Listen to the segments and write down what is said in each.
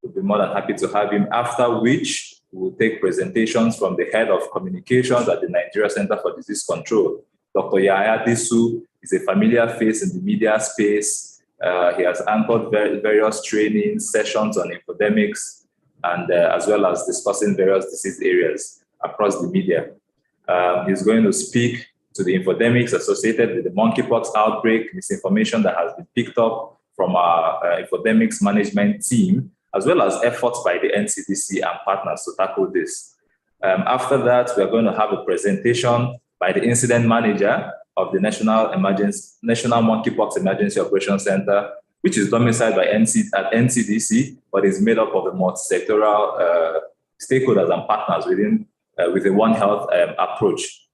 We'll be more than happy to have him, after which we'll take presentations from the head of communications at the Nigeria Center for Disease Control. Dr. Yahya Disu is a familiar face in the media space. He has anchored various training sessions on infodemics and as well as discussing various disease areas across the media. He's going to speak to the infodemics associated with the monkeypox outbreak, misinformation that has been picked up from our infodemics management team, as well as efforts by the NCDC and partners to tackle this. After that, we are going to have a presentation by the incident manager of the National Monkeypox Emergency Operations Center, which is domiciled by NCDC, but is made up of a multi-sectoral stakeholders and partners within with a One Health approach.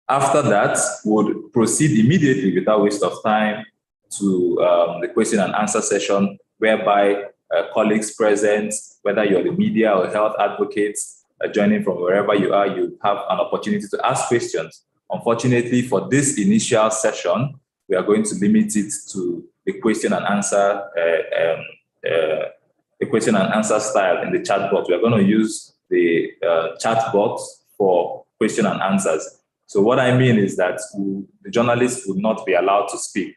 After that, we'll proceed immediately without waste of time to the question and answer session, whereby colleagues present, whether you're the media or health advocates, joining from wherever you are, you have an opportunity to ask questions. Unfortunately, for this initial session, we are going to limit it to the question and answer style in the chat box. We are going to use the chat box for question and answers. So what I mean is that the journalists would not be allowed to speak,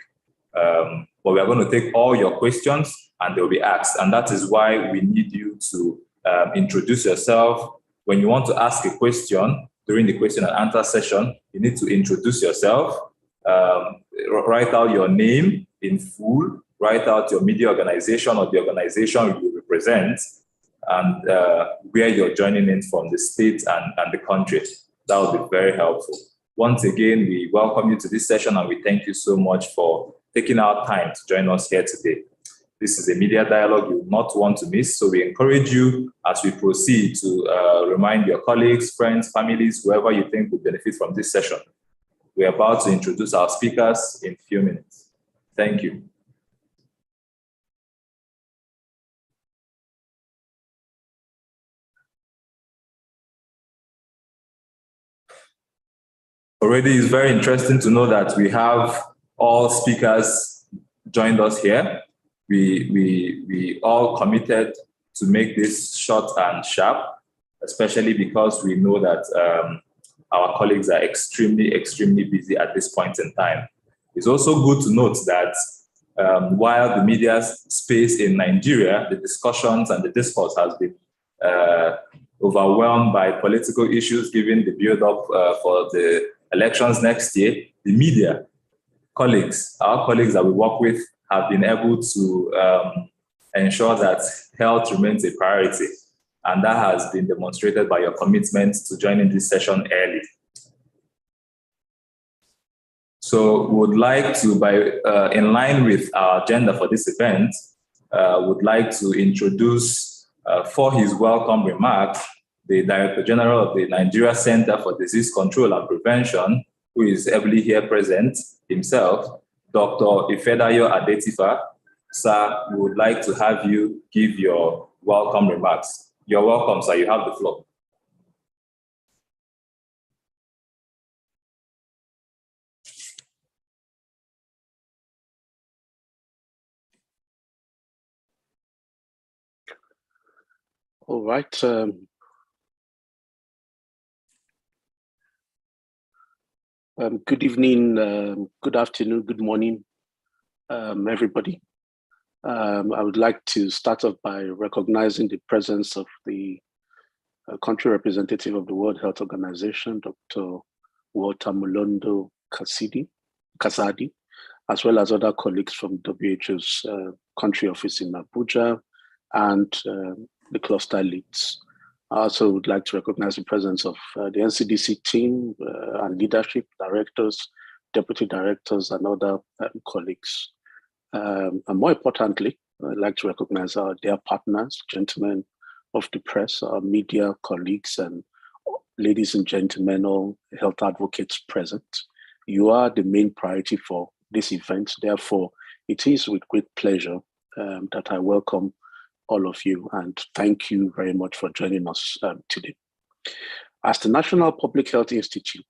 but we are going to take all your questions and they will be asked. And that is why we need you to introduce yourself. When you want to ask a question during the question and answer session, you need to introduce yourself, write out your name in full, write out your media organization or the organization you represent, and where you're joining in from, the state and the country. That would be very helpful. Once again, we welcome you to this session and we thank you so much for taking our time to join us here today. This is a media dialogue you will not want to miss, so we encourage you as we proceed to remind your colleagues, friends, families, whoever you think will benefit from this session. We are about to introduce our speakers in a few minutes. Thank you. Already, it's very interesting to know that we have all speakers joined us here. We all committed to make this short and sharp, especially because we know that our colleagues are extremely busy at this point in time. It's also good to note that while the media space in Nigeria, the discussions and the discourse has been overwhelmed by political issues given the build-up for the elections next year, the media colleagues, our colleagues that we work with, have been able to ensure that health remains a priority. And that has been demonstrated by your commitment to joining this session early. So we would like to, in line with our agenda for this event, would like to introduce, for his welcome remarks, the Director General of the Nigeria Center for Disease Control and Prevention, who is heavily here present himself, Dr. Ifedayo Adetifa. Sir, we would like to have you give your welcome remarks. You're welcome, sir. You have the floor. All right. Good evening, good afternoon, good morning, everybody. I would like to start off by recognizing the presence of the country representative of the World Health Organization, Dr. Walter Malombu Kasadi, as well as other colleagues from WHO's country office in Abuja and the cluster leads. I also would like to recognize the presence of the NCDC team and leadership, directors, deputy directors, and other colleagues. And more importantly, I'd like to recognize our dear partners, gentlemen of the press, our media colleagues, and ladies and gentlemen, all health advocates present. You are the main priority for this event. Therefore, it is with great pleasure that I welcome all of you and thank you very much for joining us today. As the National Public Health Institute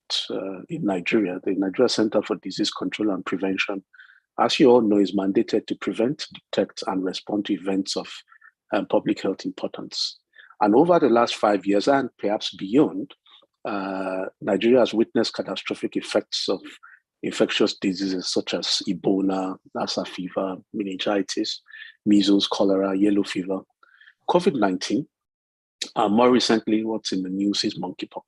in Nigeria, the Nigeria Center for Disease Control and Prevention as you all know, is mandated to prevent, detect, and respond to events of public health importance. And over the last 5 years, and perhaps beyond, Nigeria has witnessed catastrophic effects of infectious diseases such as Ebola, Lassa fever, meningitis, measles, cholera, yellow fever, COVID-19, and more recently, what's in the news is monkeypox.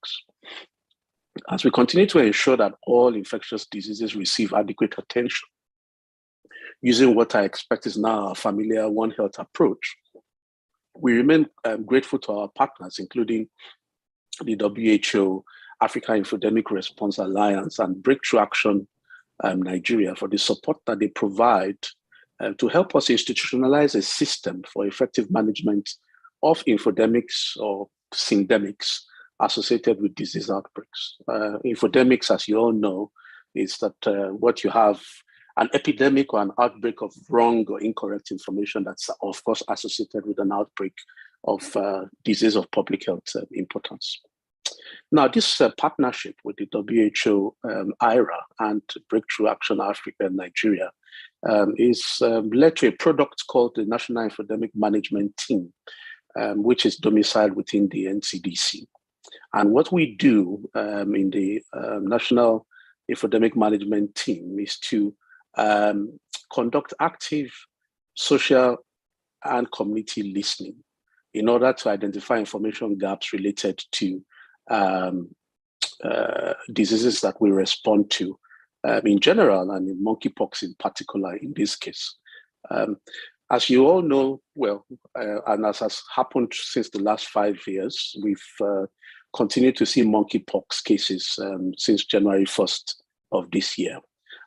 As we continue to ensure that all infectious diseases receive adequate attention, using what I expect is now a familiar One Health approach, we remain grateful to our partners, including the WHO, Africa Infodemic Response Alliance, and Breakthrough Action Nigeria for the support that they provide to help us institutionalize a system for effective management of infodemics or syndemics associated with disease outbreaks. Infodemics, as you all know, is that what you have an epidemic or an outbreak of wrong or incorrect information that's, of course, associated with an outbreak of disease of public health importance. Now, this partnership with the WHO, IRA, and Breakthrough Action Africa and Nigeria is led to a product called the National Infodemic Management Team, which is domiciled within the NCDC. And what we do in the National Infodemic Management Team is to conduct active social and community listening in order to identify information gaps related to diseases that we respond to in general, and in monkeypox in particular in this case. As you all know well, and as has happened since the last 5 years, we've continued to see monkeypox cases since January 1st of this year.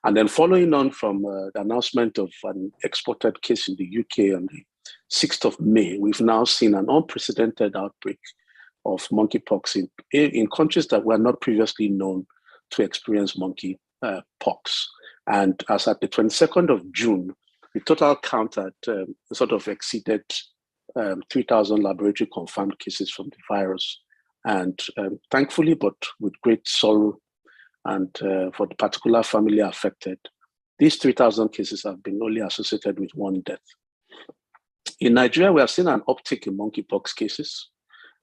And then following on from the announcement of an exported case in the UK on the 6th of May, we've now seen an unprecedented outbreak of monkeypox in countries that were not previously known to experience monkeypox. And as at the 22nd of June, the total count had sort of exceeded 3,000 laboratory confirmed cases from the virus. And thankfully, but with great sorrow and for the particular family affected, these 3,000 cases have been only associated with one death. In Nigeria, we have seen an uptick in monkeypox cases.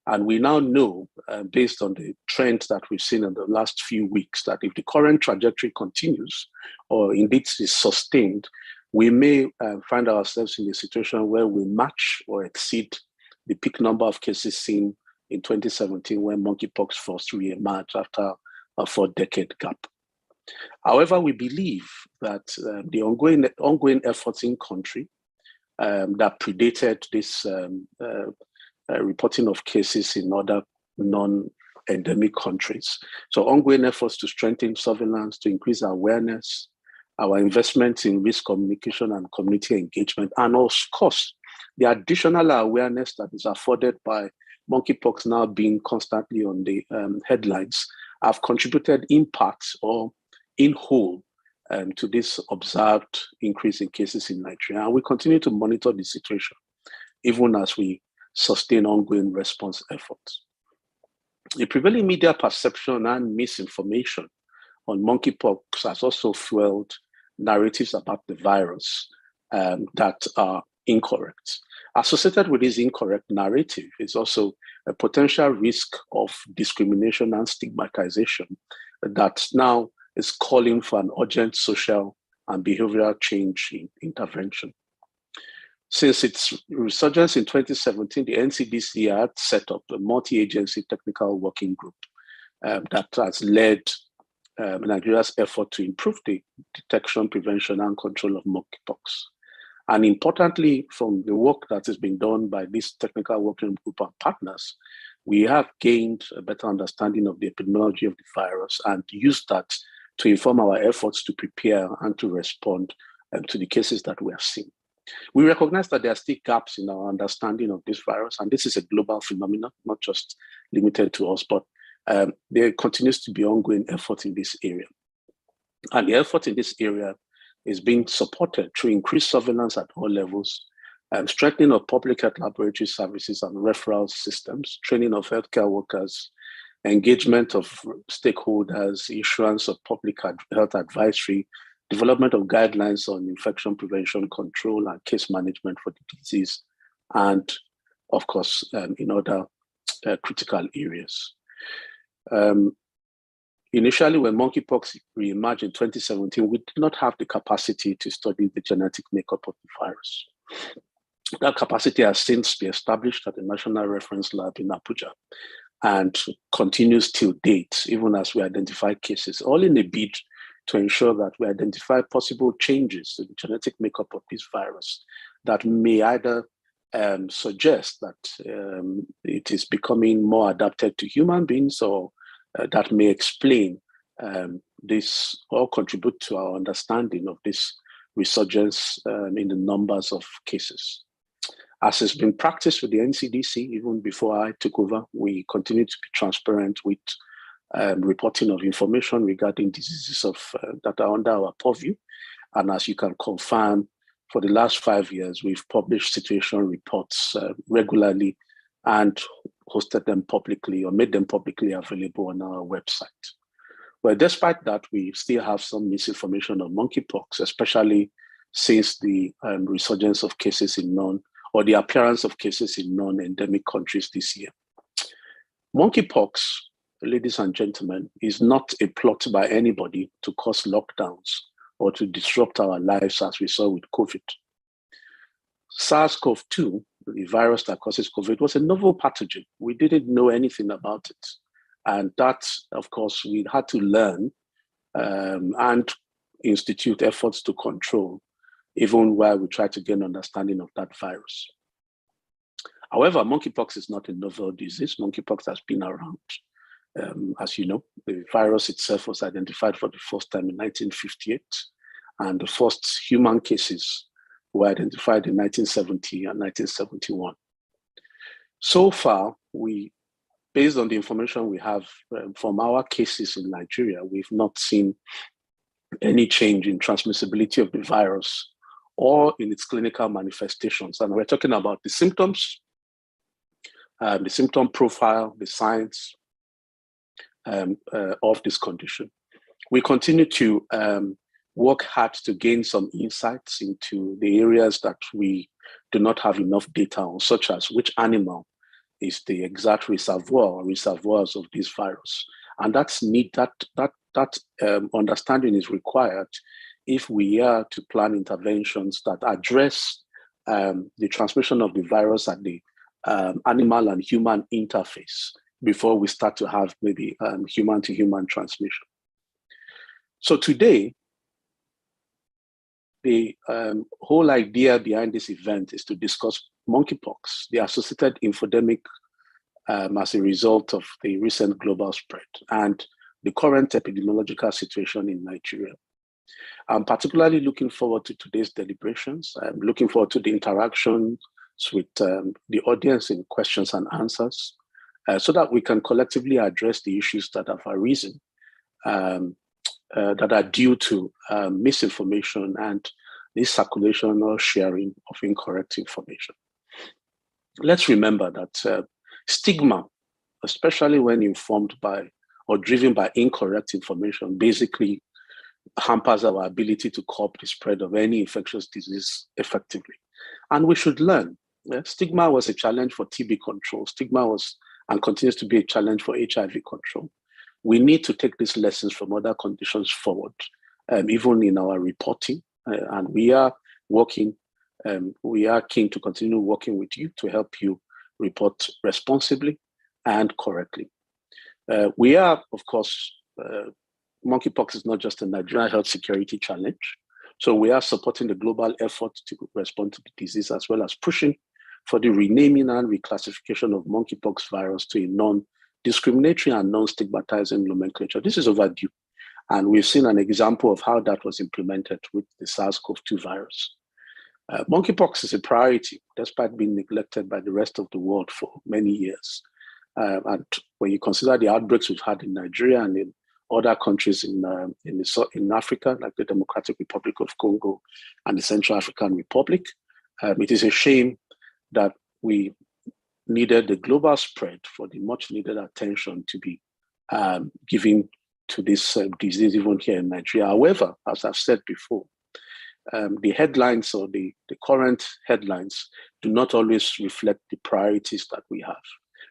And we now know, based on the trends that we've seen in the last few weeks, that if the current trajectory continues, or indeed is sustained, we may find ourselves in a situation where we match or exceed the peak number of cases seen in 2017 when monkeypox first re-emerged after a 4-decade gap. However, we believe that the ongoing efforts in country that predated this reporting of cases in other non-endemic countries. So ongoing efforts to strengthen surveillance, to increase awareness, our investments in risk communication and community engagement, and of course, the additional awareness that is afforded by monkeypox now being constantly on the headlines have contributed in part or in whole to this observed increase in cases in Nigeria. And we continue to monitor the situation, even as we sustain ongoing response efforts. The prevailing media perception and misinformation on monkeypox has also fueled narratives about the virus that are incorrect. Associated with this incorrect narrative is also a potential risk of discrimination and stigmatization that now is calling for an urgent social and behavioral change in intervention. Since its resurgence in 2017, the NCDC had set up a multi-agency technical working group that has led Nigeria's effort to improve the detection, prevention, and control of monkeypox. And importantly, from the work that has been done by this technical working group and partners, we have gained a better understanding of the epidemiology of the virus and used that to inform our efforts to prepare and to respond to the cases that we have seen. We recognize that there are still gaps in our understanding of this virus, and this is a global phenomenon, not just limited to us, but there continues to be ongoing effort in this area. And the effort in this area is being supported through increased surveillance at all levels, strengthening of public health laboratory services and referral systems, training of healthcare workers, engagement of stakeholders, issuance of public health advisory development of guidelines on infection prevention, control, and case management for the disease, and of course, in other critical areas. Initially, when monkeypox re-emerged in 2017, we did not have the capacity to study the genetic makeup of the virus. That capacity has since been established at the National Reference Lab in Abuja and continues till date, even as we identify cases, all in a bid to ensure that we identify possible changes in the genetic makeup of this virus that may either suggest that it is becoming more adapted to human beings, or that may explain this or contribute to our understanding of this resurgence in the numbers of cases. As has been practiced with the NCDC, even before I took over, we continue to be transparent with reporting of information regarding diseases that are under our purview. And as you can confirm, for the last 5 years, we've published situation reports regularly and hosted them publicly or made them publicly available on our website. Well, despite that, we still have some misinformation on monkeypox, especially since the resurgence of cases in or the appearance of cases in non-endemic countries this year. Monkeypox, ladies and gentlemen, is not a plot by anybody to cause lockdowns or to disrupt our lives as we saw with COVID. SARS-CoV-2, the virus that causes COVID, was a novel pathogen. We didn't know anything about it. And that, of course, we had to learn and institute efforts to control, even while we try to gain understanding of that virus. However, monkeypox is not a novel disease. Monkeypox has been around. As you know, the virus itself was identified for the first time in 1958, and the first human cases were identified in 1970 and 1971. So far, based on the information we have from our cases in Nigeria, we've not seen any change in transmissibility of the virus or in its clinical manifestations. And we're talking about the symptoms, the symptom profile, the signs of this condition. We continue to work hard to gain some insights into the areas that we do not have enough data on, such as which animal is the exact reservoir or reservoirs of this virus. And that understanding is required if we are to plan interventions that address the transmission of the virus at the animal and human interface before we start to have maybe human-to-human transmission. So today, the whole idea behind this event is to discuss monkeypox, the associated infodemic as a result of the recent global spread, and the current epidemiological situation in Nigeria. I'm particularly looking forward to today's deliberations. I'm looking forward to the interactions with the audience in questions and answers, so that we can collectively address the issues that have arisen that are due to misinformation and the circulation or sharing of incorrect information. Let's remember that stigma, especially when informed by or driven by incorrect information, basically hampers our ability to curb the spread of any infectious disease effectively. And we should learn. Stigma was a challenge for TB control. Stigma was and continues to be a challenge for HIV control. We need to take these lessons from other conditions forward, even in our reporting. And we are working, we are keen to continue working with you to help you report responsibly and correctly. We are, of course, monkeypox is not just a Nigerian health security challenge. So we are supporting the global effort to respond to the disease, as well as pushing for the renaming and reclassification of monkeypox virus to a non-discriminatory and non-stigmatizing nomenclature. This is overdue. And we've seen an example of how that was implemented with the SARS-CoV-2 virus. Monkeypox is a priority, despite being neglected by the rest of the world for many years. And when you consider the outbreaks we've had in Nigeria and in other countries in Africa, like the Democratic Republic of Congo and the Central African Republic, it is a shame that we needed the global spread for the much needed attention to be given to this disease even here in Nigeria. However, as I've said before, the headlines or the current headlines do not always reflect the priorities that we have.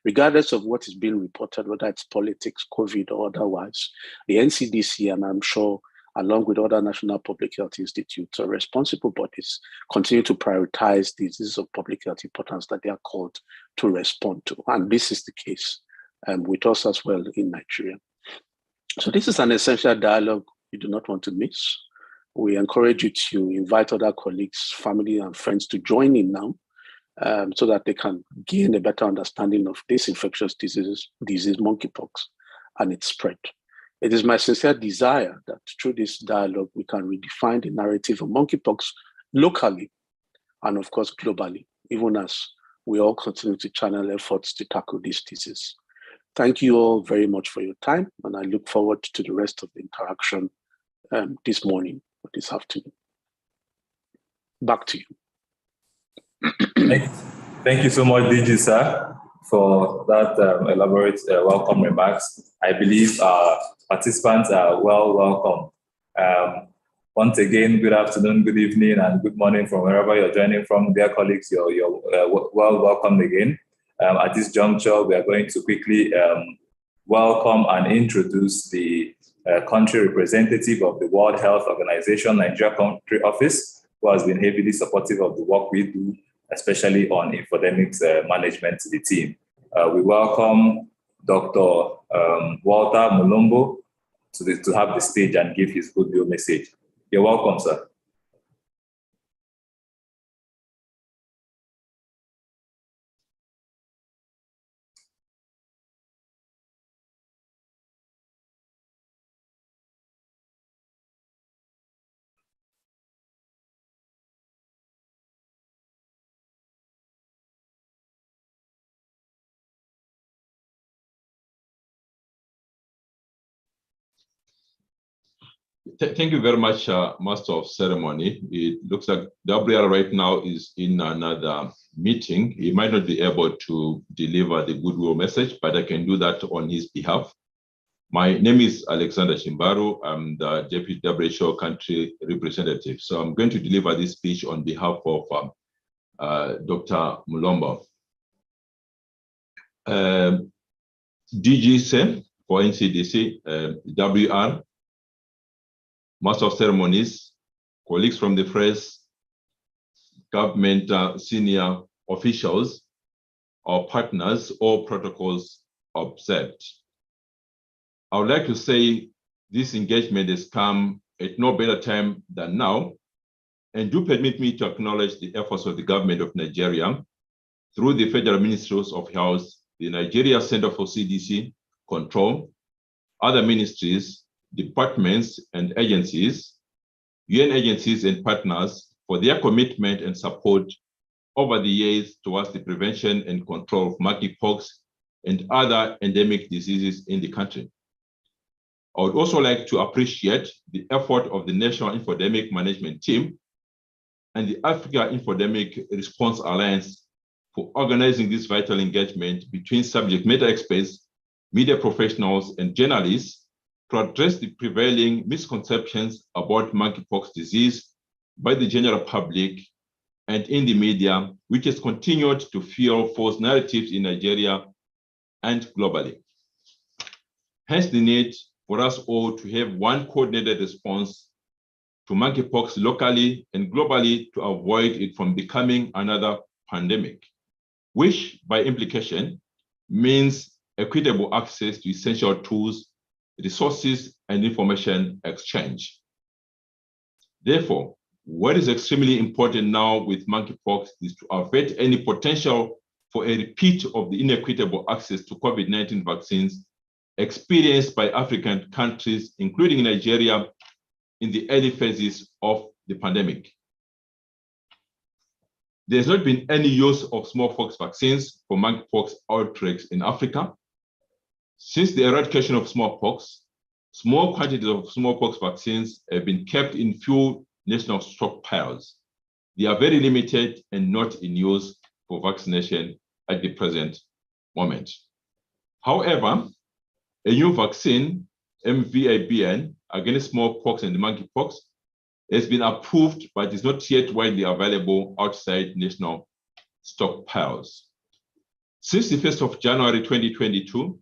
Regardless of what is being reported, whether it's politics, COVID, or otherwise, the NCDC, and I'm sure along with other national public health institutes or responsible bodies, continue to prioritize diseases of public health importance that they are called to respond to. And this is the case with us as well in Nigeria. So this is an essential dialogue you do not want to miss. We encourage you to invite other colleagues, family, and friends to join in now so that they can gain a better understanding of this infectious disease, monkeypox, and its spread. It is my sincere desire that through this dialogue, we can redefine the narrative of monkeypox locally and, of course, globally, even as we all continue to channel efforts to tackle this disease. Thank you all very much for your time, and I look forward to the rest of the interaction this morning or this afternoon. Back to you. Thank you so much, DG, sir, for that elaborate welcome remarks. I believe participants are well welcome. Once again, good afternoon, good evening, and good morning from wherever you're joining from. Dear colleagues, you're well welcomed again. At this juncture, we are going to quickly welcome and introduce the country representative of the World Health Organization Nigeria Country Office, who has been heavily supportive of the work we do, especially on infodemics management to the team. We welcome Dr. Walter Malombu to have the stage and give his goodwill message. You're welcome, sir. Thank you very much, Master of Ceremony. It looks like Gabriel right now is in another meeting. He might not be able to deliver the goodwill message, but I can do that on his behalf. My name is Alexander Shimbaru. I'm the Deputy WHO Country Representative. So I'm going to deliver this speech on behalf of Dr. Malombu. DG SEM for NCDC, WR, Master of Ceremonies, colleagues from the press, government senior officials, or partners, all protocols observed. I would like to say this engagement has come at no better time than now, and do permit me to acknowledge the efforts of the government of Nigeria through the Federal Ministries of Health, the Nigeria Center for CDC Control, other ministries, departments and agencies, UN agencies and partners for their commitment and support over the years towards the prevention and control of monkeypox and other endemic diseases in the country. I would also like to appreciate the effort of the National Infodemic Management Team and the Africa Infodemic Response Alliance for organizing this vital engagement between subject matter experts, media professionals, and journalists to address the prevailing misconceptions about monkeypox disease by the general public and in the media, which has continued to fuel false narratives in Nigeria and globally. Hence the need for us all to have one coordinated response to monkeypox locally and globally to avoid it from becoming another pandemic, which by implication means equitable access to essential tools, resources, and information exchange. Therefore, what is extremely important now with monkeypox is to avert any potential for a repeat of the inequitable access to COVID-19 vaccines experienced by African countries, including Nigeria, in the early phases of the pandemic. There's not been any use of smallpox vaccines for monkeypox outbreaks in Africa. Since the eradication of smallpox, small quantities of smallpox vaccines have been kept in few national stockpiles. They are very limited and not in use for vaccination at the present moment. However, a new vaccine MVIBN against smallpox and monkeypox has been approved, but is not yet widely available outside national stockpiles. Since the 1st of January 2022,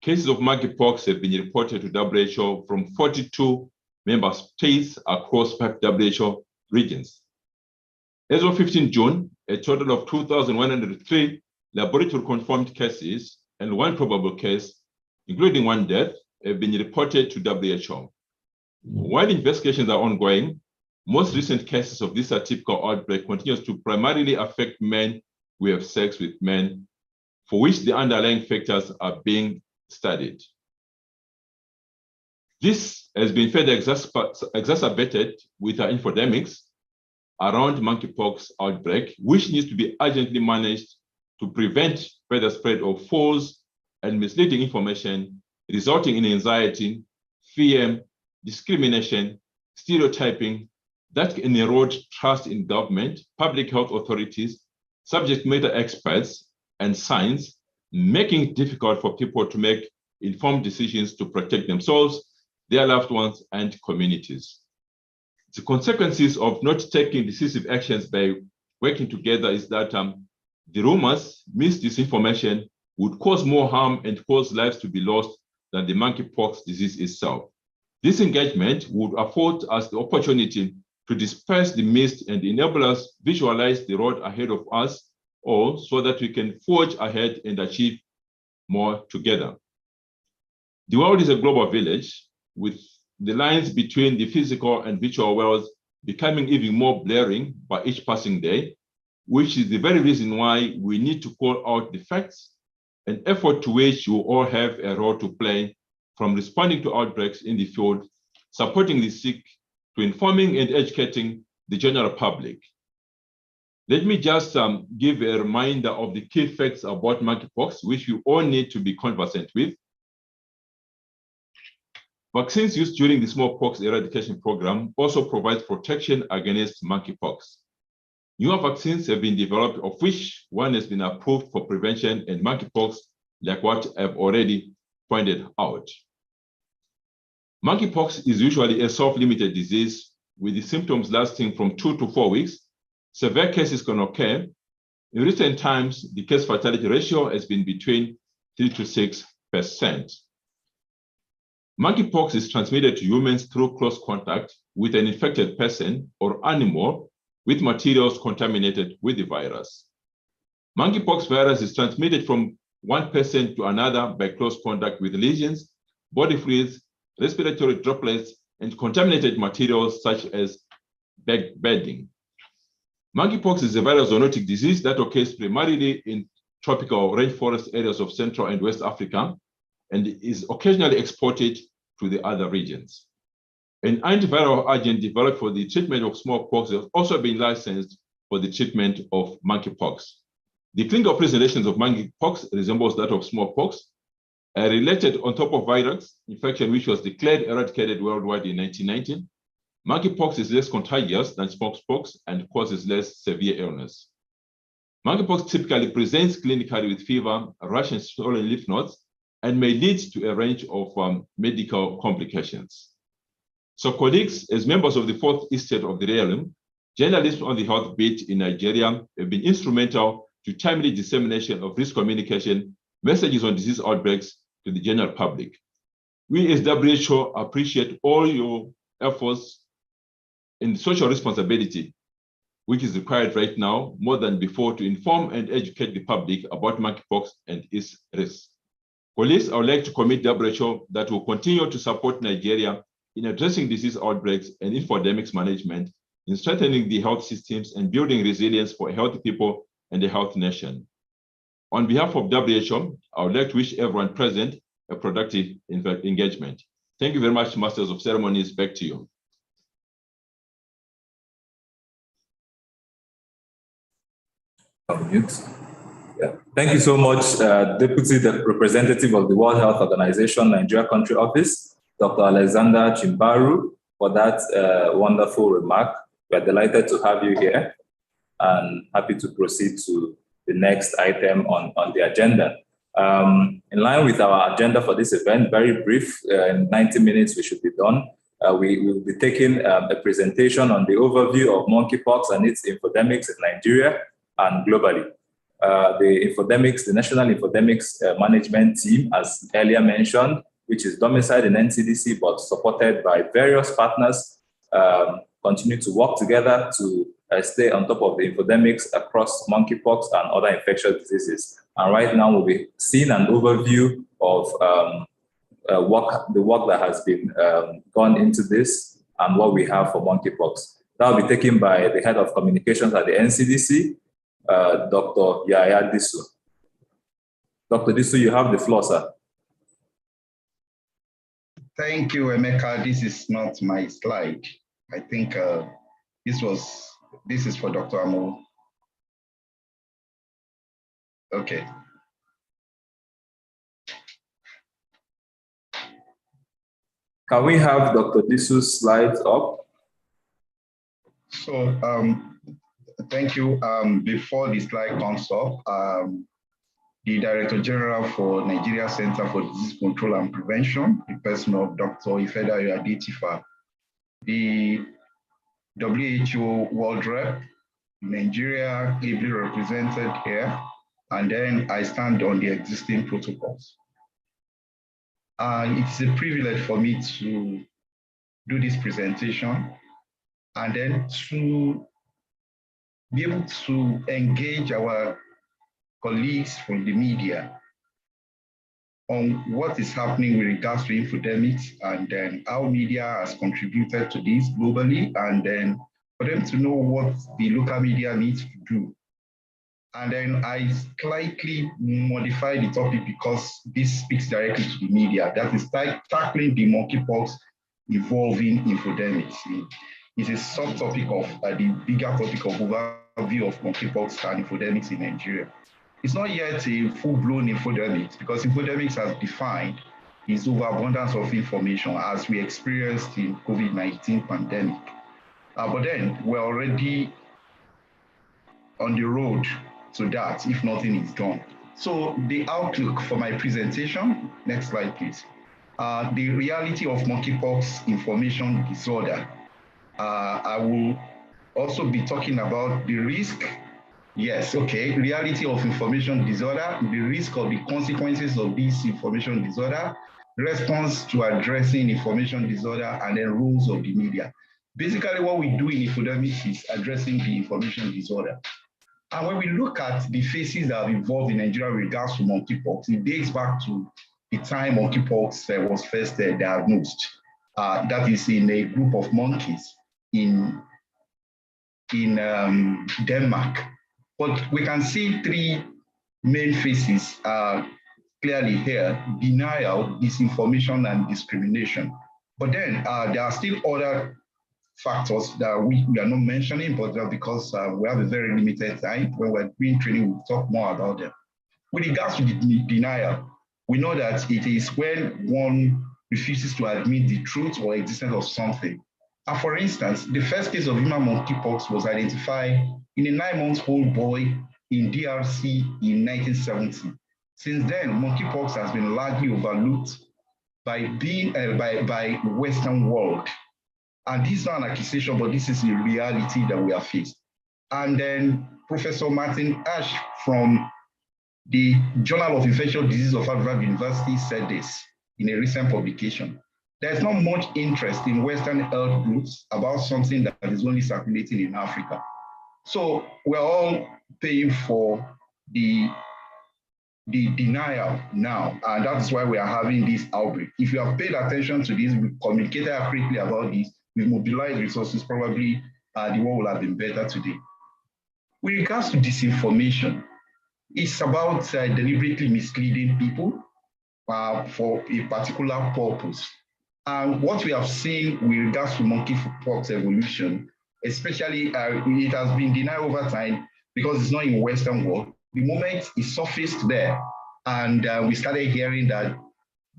cases of monkeypox have been reported to WHO from 42 member states across 5 WHO regions. As of 15 June, a total of 2,103 laboratory-confirmed cases and 1 probable case, including 1 death, have been reported to WHO. While investigations are ongoing, most recent cases of this atypical outbreak continues to primarily affect men who have sex with men, for which the underlying factors are being studied. This has been further exacerbated with our infodemics around monkeypox outbreak, which needs to be urgently managed to prevent further spread of false and misleading information, resulting in anxiety, fear, discrimination, stereotyping that can erode trust in government, public health authorities, subject matter experts, and science, making it difficult for people to make informed decisions to protect themselves, their loved ones, and communities. The consequences of not taking decisive actions by working together is that the rumors, disinformation would cause more harm and cause lives to be lost than the monkeypox disease itself. This engagement would afford us the opportunity to disperse the mist and enable us visualize the road ahead of us all so that we can forge ahead and achieve more together. The world is a global village, with the lines between the physical and virtual worlds becoming even more blurring by each passing day, which is the very reason why we need to call out the facts, an effort to which you all have a role to play, from responding to outbreaks in the field, supporting the sick, to informing and educating the general public. Let me just give a reminder of the key facts about monkeypox, which you all need to be conversant with. Vaccines used during the smallpox eradication program also provide protection against monkeypox. Newer vaccines have been developed, of which one has been approved for prevention and monkeypox, like what I've already pointed out. Monkeypox is usually a self-limited disease with the symptoms lasting from 2 to 4 weeks. Severe cases can occur. In recent times, the case fatality ratio has been between 3 to 6%. Monkeypox is transmitted to humans through close contact with an infected person or animal with materials contaminated with the virus. Monkeypox virus is transmitted from one person to another by close contact with lesions, body fluids, respiratory droplets, and contaminated materials such as bedding. Monkeypox is a viral zoonotic disease that occurs primarily in tropical rainforest areas of Central and West Africa, and is occasionally exported to the other regions. An antiviral agent developed for the treatment of smallpox has also been licensed for the treatment of monkeypox. The clinical presentations of monkeypox resembles that of smallpox, a related ontopovirus infection which was declared eradicated worldwide in 1990. Monkeypox is less contagious than smallpox and causes less severe illness. Monkeypox typically presents clinically with fever, rash, and swollen lymph nodes, and may lead to a range of medical complications. So colleagues, as members of the fourth estate of the realm, journalists on the health beat in Nigeria have been instrumental to timely dissemination of risk communication, messages on disease outbreaks to the general public. We as WHO appreciate all your efforts in social responsibility, which is required right now more than before to inform and educate the public about monkeypox and its risks. Colleagues, I would like to commit WHO that will continue to support Nigeria in addressing disease outbreaks and infodemics management, in strengthening the health systems and building resilience for a healthy people and a healthy nation. On behalf of WHO, I would like to wish everyone present a productive engagement. Thank you very much, Masters of Ceremonies. Back to you. Yeah. Thank you so much, Deputy Representative of the World Health Organization, Nigeria Country Office, Dr. Alexander Chimbaru, for that wonderful remark. We are delighted to have you here and happy to proceed to the next item on the agenda. In line with our agenda for this event, very brief, in 90 minutes we should be done. We will be taking a presentation on the overview of monkeypox and its infodemics in Nigeria and globally. The National Infodemics Management Team, as earlier mentioned, which is domiciled in NCDC but supported by various partners, continue to work together to stay on top of the infodemics across monkeypox and other infectious diseases. And right now we'll be seeing an overview of the work that has been gone into this and what we have for monkeypox. That will be taken by the head of communications at the NCDC, Dr. Yaya Disu. Dr. Disu, you have the floor, sir. Thank you, Emeka. This is not my slide. I think this is for Dr. Amo. Okay. Can we have Dr. Disu's slides up? So, thank you. Before the slide comes up, the Director General for Nigeria Center for Disease Control and Prevention, the person of Dr. Ifedayo Adetifa, the WHO World Rep, Nigeria ably represented here, and then I stand on the existing protocols. It's a privilege for me to do this presentation and then to be able to engage our colleagues from the media on what is happening with regards to infodemics and then how media has contributed to this globally, and then for them to know what the local media needs to do. And then I slightly modify the topic because this speaks directly to the media. That is tackling the monkeypox involving infodemics. It's a subtopic of the bigger topic of overview of monkeypox and infodemics in Nigeria. It's not yet a full-blown infodemics because infodemics as defined is overabundance of information as we experienced in COVID-19 pandemic. But then we're already on the road to that if nothing is done. So the outlook for my presentation, next slide please. The reality of monkeypox information disorder. I will also be talking about the risk. Yes, okay, reality of information disorder, the risk of the consequences of this information disorder, response to addressing information disorder, and then rules of the media. Basically what we do in infodemics is addressing the information disorder. And when we look at the phases that have evolved in Nigeria with regards to monkeypox, it dates back to the time monkeypox was first diagnosed. That is in a group of monkeys in Denmark. But we can see three main phases clearly here: denial, disinformation, and discrimination. But then there are still other factors that we are not mentioning, but because we have a very limited time, when we're doing training, we'll talk more about them. With regards to the denial, we know that it is when one refuses to admit the truth or existence of something. And for instance, the first case of human monkeypox was identified in a 9-month-old boy in DRC in 1970. Since then, monkeypox has been largely overlooked by by Western world. And this is not an accusation, but this is a reality that we are faced. And then Professor Martin Ash from the Journal of Infectious Diseases of Harvard University said this in a recent publication. There's not much interest in Western health groups about something that is only circulating in Africa. So we're all paying for the denial now, and that's why we are having this outbreak. If you have paid attention to this, we communicated accurately about this, we mobilized resources, probably the world will have been better today. With regards to disinformation, it's about deliberately misleading people for a particular purpose. And what we have seen with regards to monkeypox evolution, especially it has been denied over time because it's not in Western world. The moment it surfaced there, and we started hearing that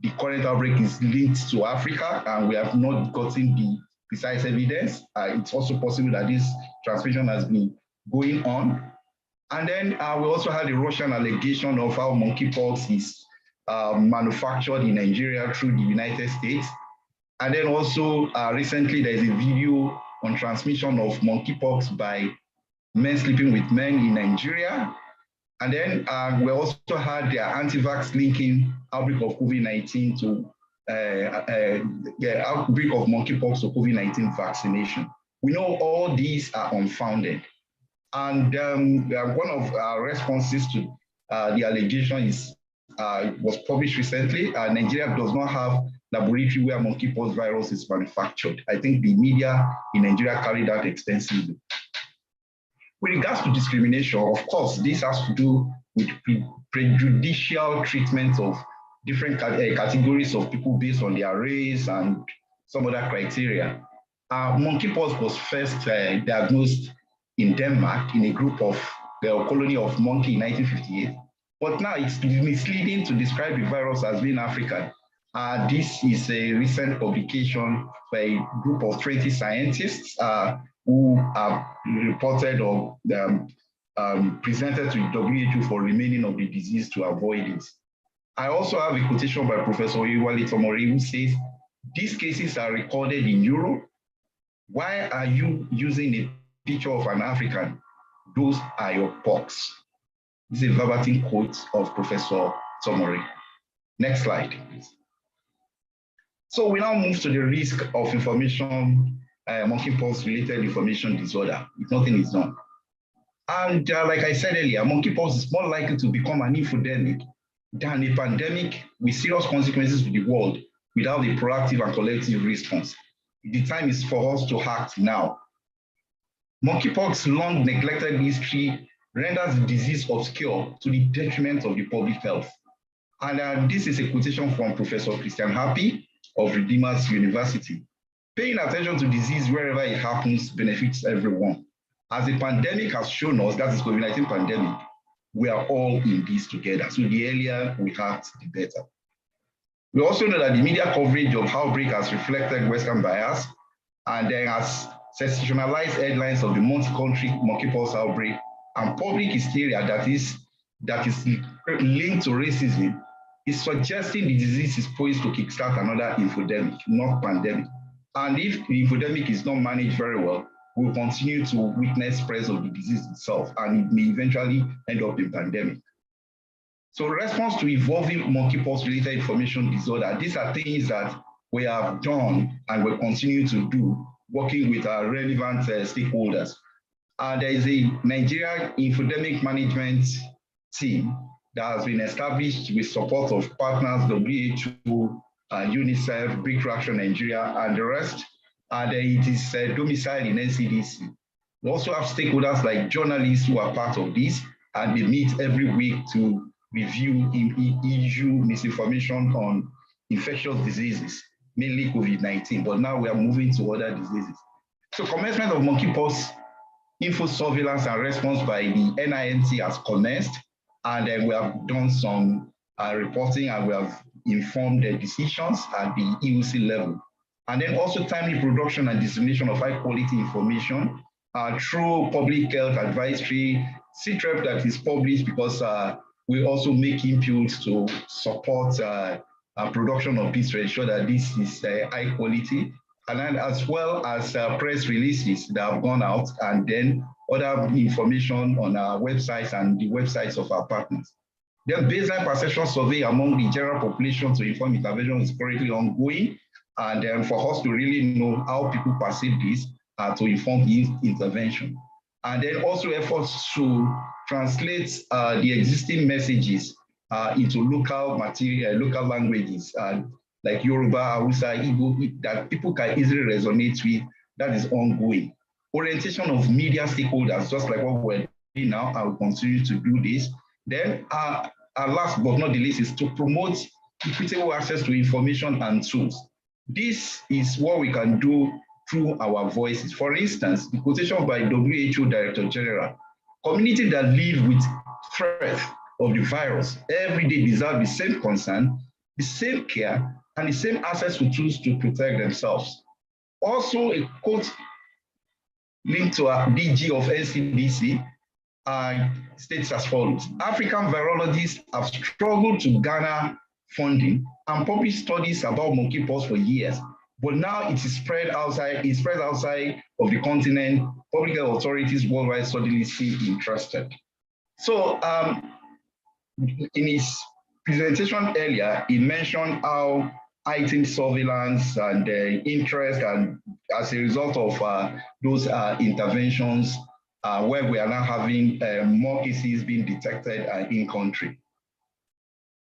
the current outbreak is linked to Africa, and we have not gotten the precise evidence. It's also possible that this transmission has been going on. And then we also had the Russian allegation of how monkeypox is manufactured in Nigeria through the United States. And then also recently there's a video on transmission of monkeypox by men sleeping with men in Nigeria. And then we also had the anti-vax linking outbreak of COVID-19 to the outbreak of monkeypox to COVID-19 vaccination. We know all these are unfounded. And one of our responses to the allegation was published recently. Nigeria does not have laboratory where monkeypox virus is manufactured. I think the media in Nigeria carried out extensively. With regards to discrimination, of course, this has to do with prejudicial treatment of different categories of people based on their race and some other criteria. Monkeypox was first diagnosed in Denmark in a group of the colony of monkey in 1958, but now it's misleading to describe the virus as being African. This is a recent publication by a group of 20 scientists who have reported or presented to WHO for remaining of the disease to avoid it. I also have a quotation by Professor Walter Malombu who says, these cases are recorded in Europe. Why are you using a picture of an African? Those are your pox. This is a verbatim quote of Professor Tomori. Next slide, please. So we now move to the risk of information, monkeypox related information disorder, if nothing is done. And like I said earlier, monkeypox is more likely to become an infodemic than a pandemic with serious consequences to the world without a proactive and collective response. The time is for us to act now. Monkeypox long neglected history renders the disease obscure to the detriment of the public health. And this is a quotation from Professor Christian Happy of Redeemers University. Paying attention to disease wherever it happens benefits everyone. As the pandemic has shown us, that is COVID-19 pandemic, we are all in this together. So the earlier we act, the better. We also know that the media coverage of outbreak has reflected Western bias, and there has sensationalized headlines of the multi-country monkeypox outbreak and public hysteria that is linked to racism is suggesting the disease is poised to kickstart another infodemic, not pandemic. And if the infodemic is not managed very well, we'll continue to witness spreads of the disease itself, and it may eventually end up in pandemic. So response to evolving monkeypox-related information disorder, these are things that we have done and will continue to do, working with our relevant stakeholders. There is a Nigeria Infodemic Management team that has been established with support of partners, WHO, UNICEF, Breakthrough Action Nigeria, and the rest. And it is domiciled in NCDC. We also have stakeholders like journalists who are part of this, and they meet every week to review issue misinformation on infectious diseases, mainly COVID-19, but now we are moving to other diseases. So commencement of monkeypox info surveillance and response by the NIMT has commenced, and then we have done some reporting, and we have informed the decisions at the EUC level. And then also timely production and dissemination of high quality information through public health advisory, CTREP that is published, because we also make inputs to support production of this to ensure that this is high quality. And then as well as press releases that have gone out, and then other information on our websites and the websites of our partners. Then baseline perception survey among the general population to inform intervention is currently ongoing. And then for us to really know how people perceive this to inform the intervention. And then also efforts to translate the existing messages into local material, local languages, like Yoruba, Hausa, Igbo, that people can easily resonate with. That is ongoing. Orientation of media stakeholders, just like what we're doing now, I will continue to do this. Then our last but not the least is to promote equitable access to information and tools. This is what we can do through our voices. For instance, the quotation by WHO Director General, communities that live with threat of the virus every day deserve the same concern, the same care, and the same access to tools to protect themselves. Also, a quote linked to our DG of NCDC, states as follows. African virologists have struggled to garner funding and publish studies about monkeypox for years, but now it is spread outside of the continent. Public health authorities worldwide suddenly seem interested. So in his presentation earlier, he mentioned how heightened surveillance and interest, and as a result of those interventions, where we are now having more cases being detected in country.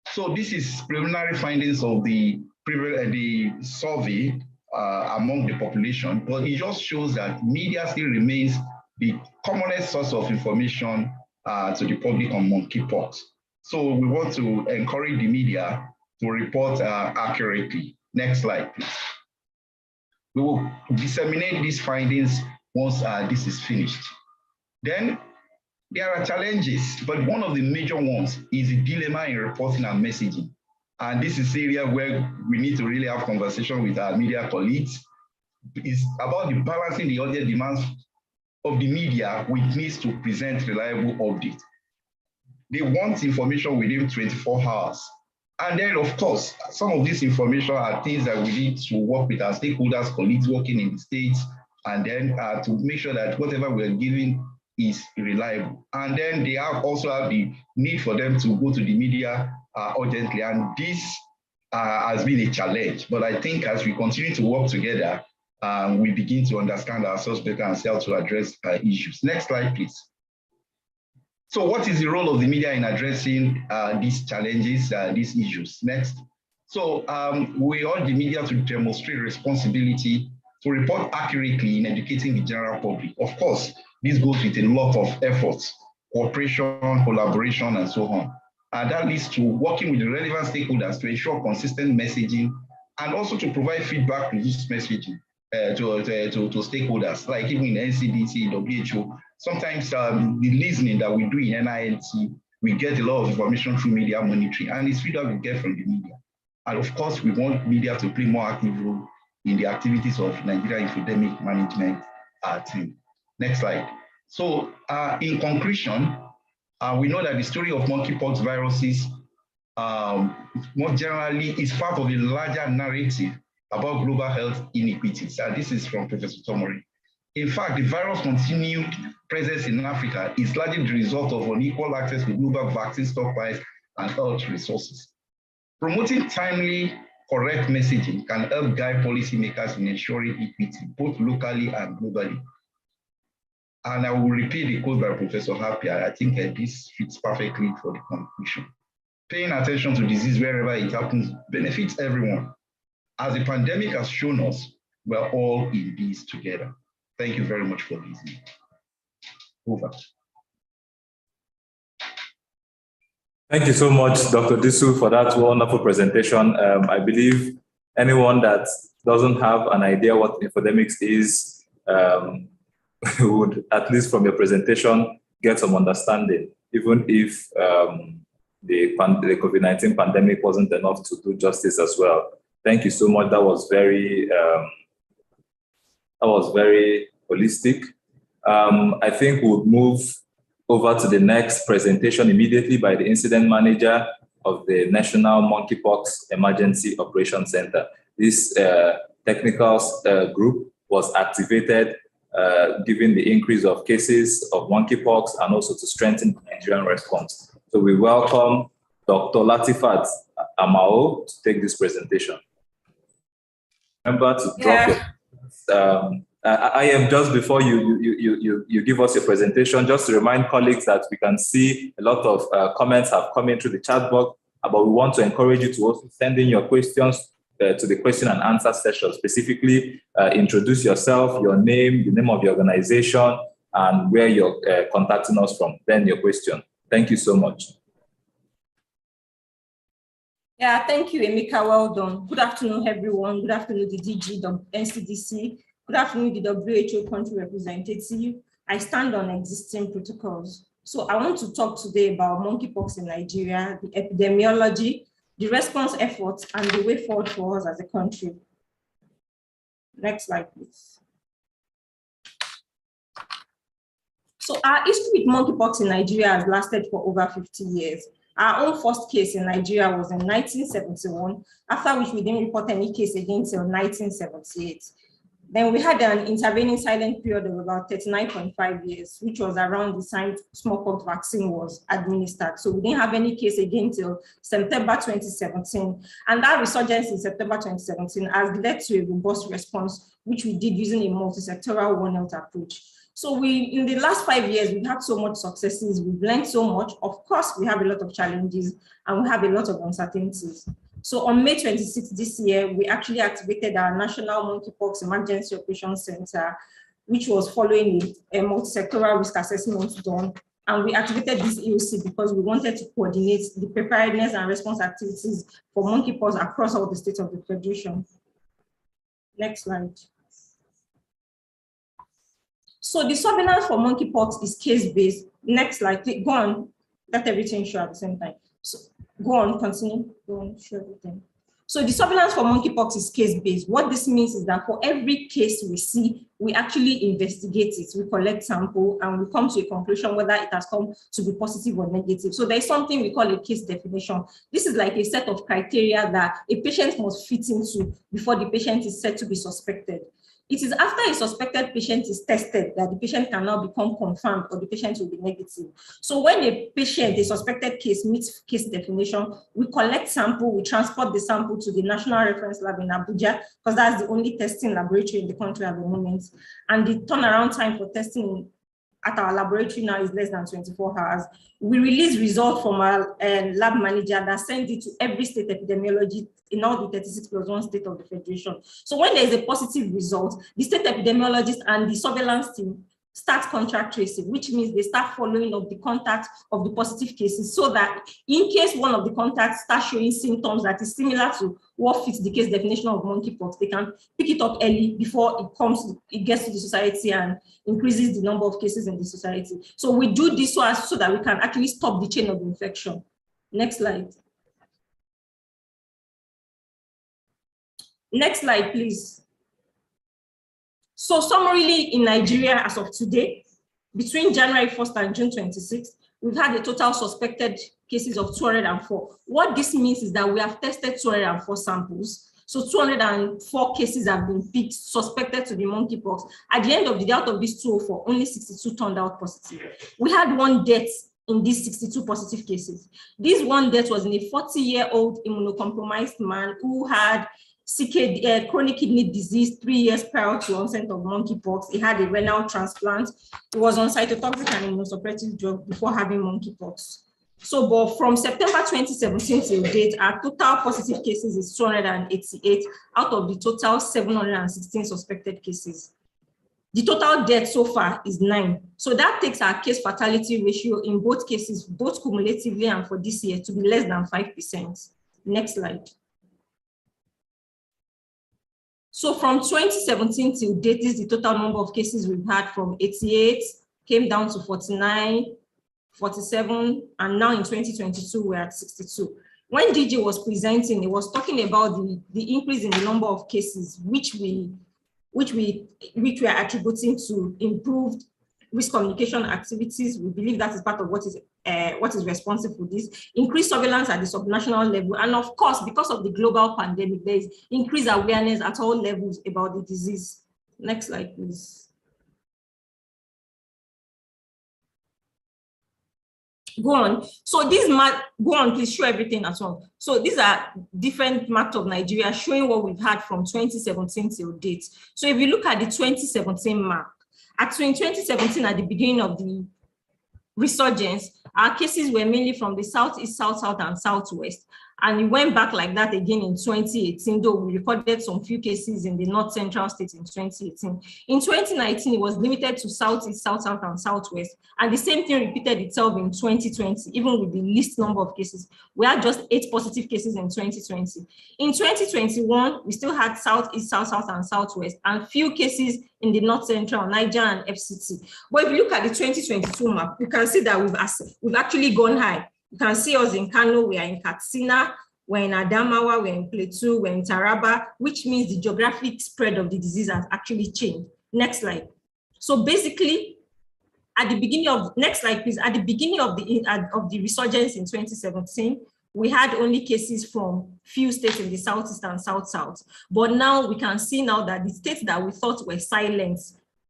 So this is preliminary findings of the survey among the population, but it just shows that media still remains the commonest source of information to the public on monkeypox. So we want to encourage the media to report accurately. Next slide, please. We will disseminate these findings once this is finished. Then there are challenges, but one of the major ones is the dilemma in reporting and messaging. And this is area where we need to really have conversation with our media colleagues. It's about the balancing the audience demands of the media with needs to present reliable updates. They want information within 24 hours. And then, of course, some of this information are things that we need to work with our stakeholders, colleagues working in the states, and then to make sure that whatever we're giving is reliable. And then they also have the need for them to go to the media urgently. And this has been a challenge. But I think as we continue to work together, we begin to understand ourselves better and help to address issues. Next slide, please. So what is the role of the media in addressing these challenges, these issues? Next. So we urge the media to demonstrate responsibility to report accurately in educating the general public. Of course, this goes with a lot of efforts, cooperation, collaboration, and so on. And that leads to working with the relevant stakeholders to ensure consistent messaging and also to provide feedback to this messaging to stakeholders, like even in NCDC, WHO. Sometimes the listening that we do in NINC, we get a lot of information through media monitoring, and it's feedback we get from the media. And of course, we want media to play more active role in the activities of Nigeria Infodemic Management team. Next slide. So in conclusion, we know that the story of monkeypox viruses more generally is part of a larger narrative about global health inequities. This is from Professor Tomori. In fact, the virus' continued presence in Africa is largely the result of unequal access to global vaccine stockpiles and health resources. Promoting timely, correct messaging can help guide policymakers in ensuring equity, both locally and globally. And I will repeat the quote by Professor Hapia. I think this fits perfectly for the conclusion. Paying attention to disease wherever it happens benefits everyone. As the pandemic has shown us, we're all in this together. Thank you very much for listening. Over. Thank you so much, Dr. Disu, for that wonderful presentation. I believe anyone that doesn't have an idea what infodemics is would, at least from your presentation, get some understanding, even if the COVID-19 pandemic wasn't enough to do justice as well. Thank you so much. That was very holistic. I think we'll move over to the next presentation immediately by the incident manager of the National Monkeypox Emergency Operations Center. This technical group was activated given the increase of cases of monkeypox and also to strengthen the Nigerian response. So we welcome Dr. Latifat Amao to take this presentation. Remember to drop your... I am just before you give us your presentation, just to remind colleagues that we can see a lot of comments have come in through the chat box, but we want to encourage you to also send in your questions to the question and answer session. Specifically, introduce yourself, your name, the name of your organization, and where you're contacting us from, then your question. Thank you so much. Yeah, thank you, Emeka. Well done. Good afternoon, everyone. Good afternoon, the DG, the NCDC. Good afternoon, the WHO country representative. I stand on existing protocols. So I want to talk today about monkeypox in Nigeria, the epidemiology, the response efforts, and the way forward for us as a country. Next slide, please. So our history with monkeypox in Nigeria has lasted for over 50 years. Our own first case in Nigeria was in 1971, after which we didn't report any case again until 1978. Then we had an intervening silent period of about 39.5 years, which was around the time smallpox vaccine was administered. So we didn't have any case again till September 2017. And that resurgence in September 2017 has led to a robust response, which we did using a multi-sectoral One Health approach. So in the last 5 years, we've had so much successes, we've learned so much. Of course, we have a lot of challenges and we have a lot of uncertainties. So on May 26th this year, we actually activated our National Monkeypox Emergency Operations Center, which was following a multi-sectoral risk assessment done. And we activated this EOC because we wanted to coordinate the preparedness and response activities for monkeypox across all the states of the Federation. Next slide. So the surveillance for monkeypox is case-based. Next slide, go on, let everything show at the same time. So go on, continue, go on, show everything. So the surveillance for monkeypox is case-based. What this means is that for every case we see, we actually investigate it, we collect sample, and we come to a conclusion whether it has come to be positive or negative. So there's something we call a case definition. This is like a set of criteria that a patient must fit into before the patient is said to be suspected. It is after a suspected patient is tested that the patient can now become confirmed or the patient will be negative. So when a patient, a suspected case, meets case definition, we collect sample, we transport the sample to the National Reference Lab in Abuja, because that's the only testing laboratory in the country at the moment. And the turnaround time for testing at our laboratory now is less than 24 hours. We release results from our lab manager that sends it to every state epidemiology in all the 36+1 state of the Federation. So when there is a positive result, the state epidemiologist and the surveillance team start contact tracing, which means they start following up the contacts of the positive cases so that in case one of the contacts starts showing symptoms that is similar to what fits the case definition of monkeypox, they can pick it up early before it gets to the society and increases the number of cases in the society. So we do this so that we can actually stop the chain of infection. Next slide. Next slide, please. So summarily, in Nigeria as of today, between January 1st and June 26th, we've had a total suspected cases of 204. What this means is that we have tested 204 samples. So 204 cases have been picked, suspected to be monkeypox. At the end of the day, out of these 204, only 62 turned out positive. We had one death in these 62 positive cases. This one death was in a 40-year-old immunocompromised man who had chronic kidney disease 3 years prior to onset of monkeypox. He had a renal transplant. He was on cytotoxic and immunosuppressive drug before having monkeypox. So, but from September 2017 till date, our total positive cases is 288 out of the total 716 suspected cases. The total death so far is 9. So that takes our case fatality ratio in both cases, both cumulatively and for this year, to be less than 5%. Next slide. So from 2017 till date, this is the total number of cases we've had from 88, came down to 49, 47, and now in 2022, we're at 62. When DG was presenting, he was talking about the increase in the number of cases, which we are attributing to improved risk communication activities. We believe that is part of what is responsible for this. Increased surveillance at the subnational level. And of course, because of the global pandemic, there is increased awareness at all levels about the disease. Next slide, please. Go on. So this map, go on, please show everything as well. So these are different maps of Nigeria showing what we've had from 2017 till date. So if you look at the 2017 map, actually in 2017, at the beginning of the resurgence, our cases were mainly from the southeast, south, and southwest. And it went back like that again in 2018, though we recorded some few cases in the north central states in 2018. In 2019, it was limited to southeast, south, and southwest. And the same thing repeated itself in 2020, even with the least number of cases. We had just 8 positive cases in 2020. In 2021, we still had southeast, south, and southwest, and few cases in the north central, Niger, and FCT. But if you look at the 2022 map, you can see that we've actually gone high. You can see us in Kano, we are in Katsina, we're in Adamawa, we're in Plateau, we're in Taraba, which means the geographic spread of the disease has actually changed. Next slide. So basically, at the beginning of, next slide please, at the beginning of the resurgence in 2017, we had only cases from few states in the Southeast and South-South. But now we can see now that the states that we thought were silent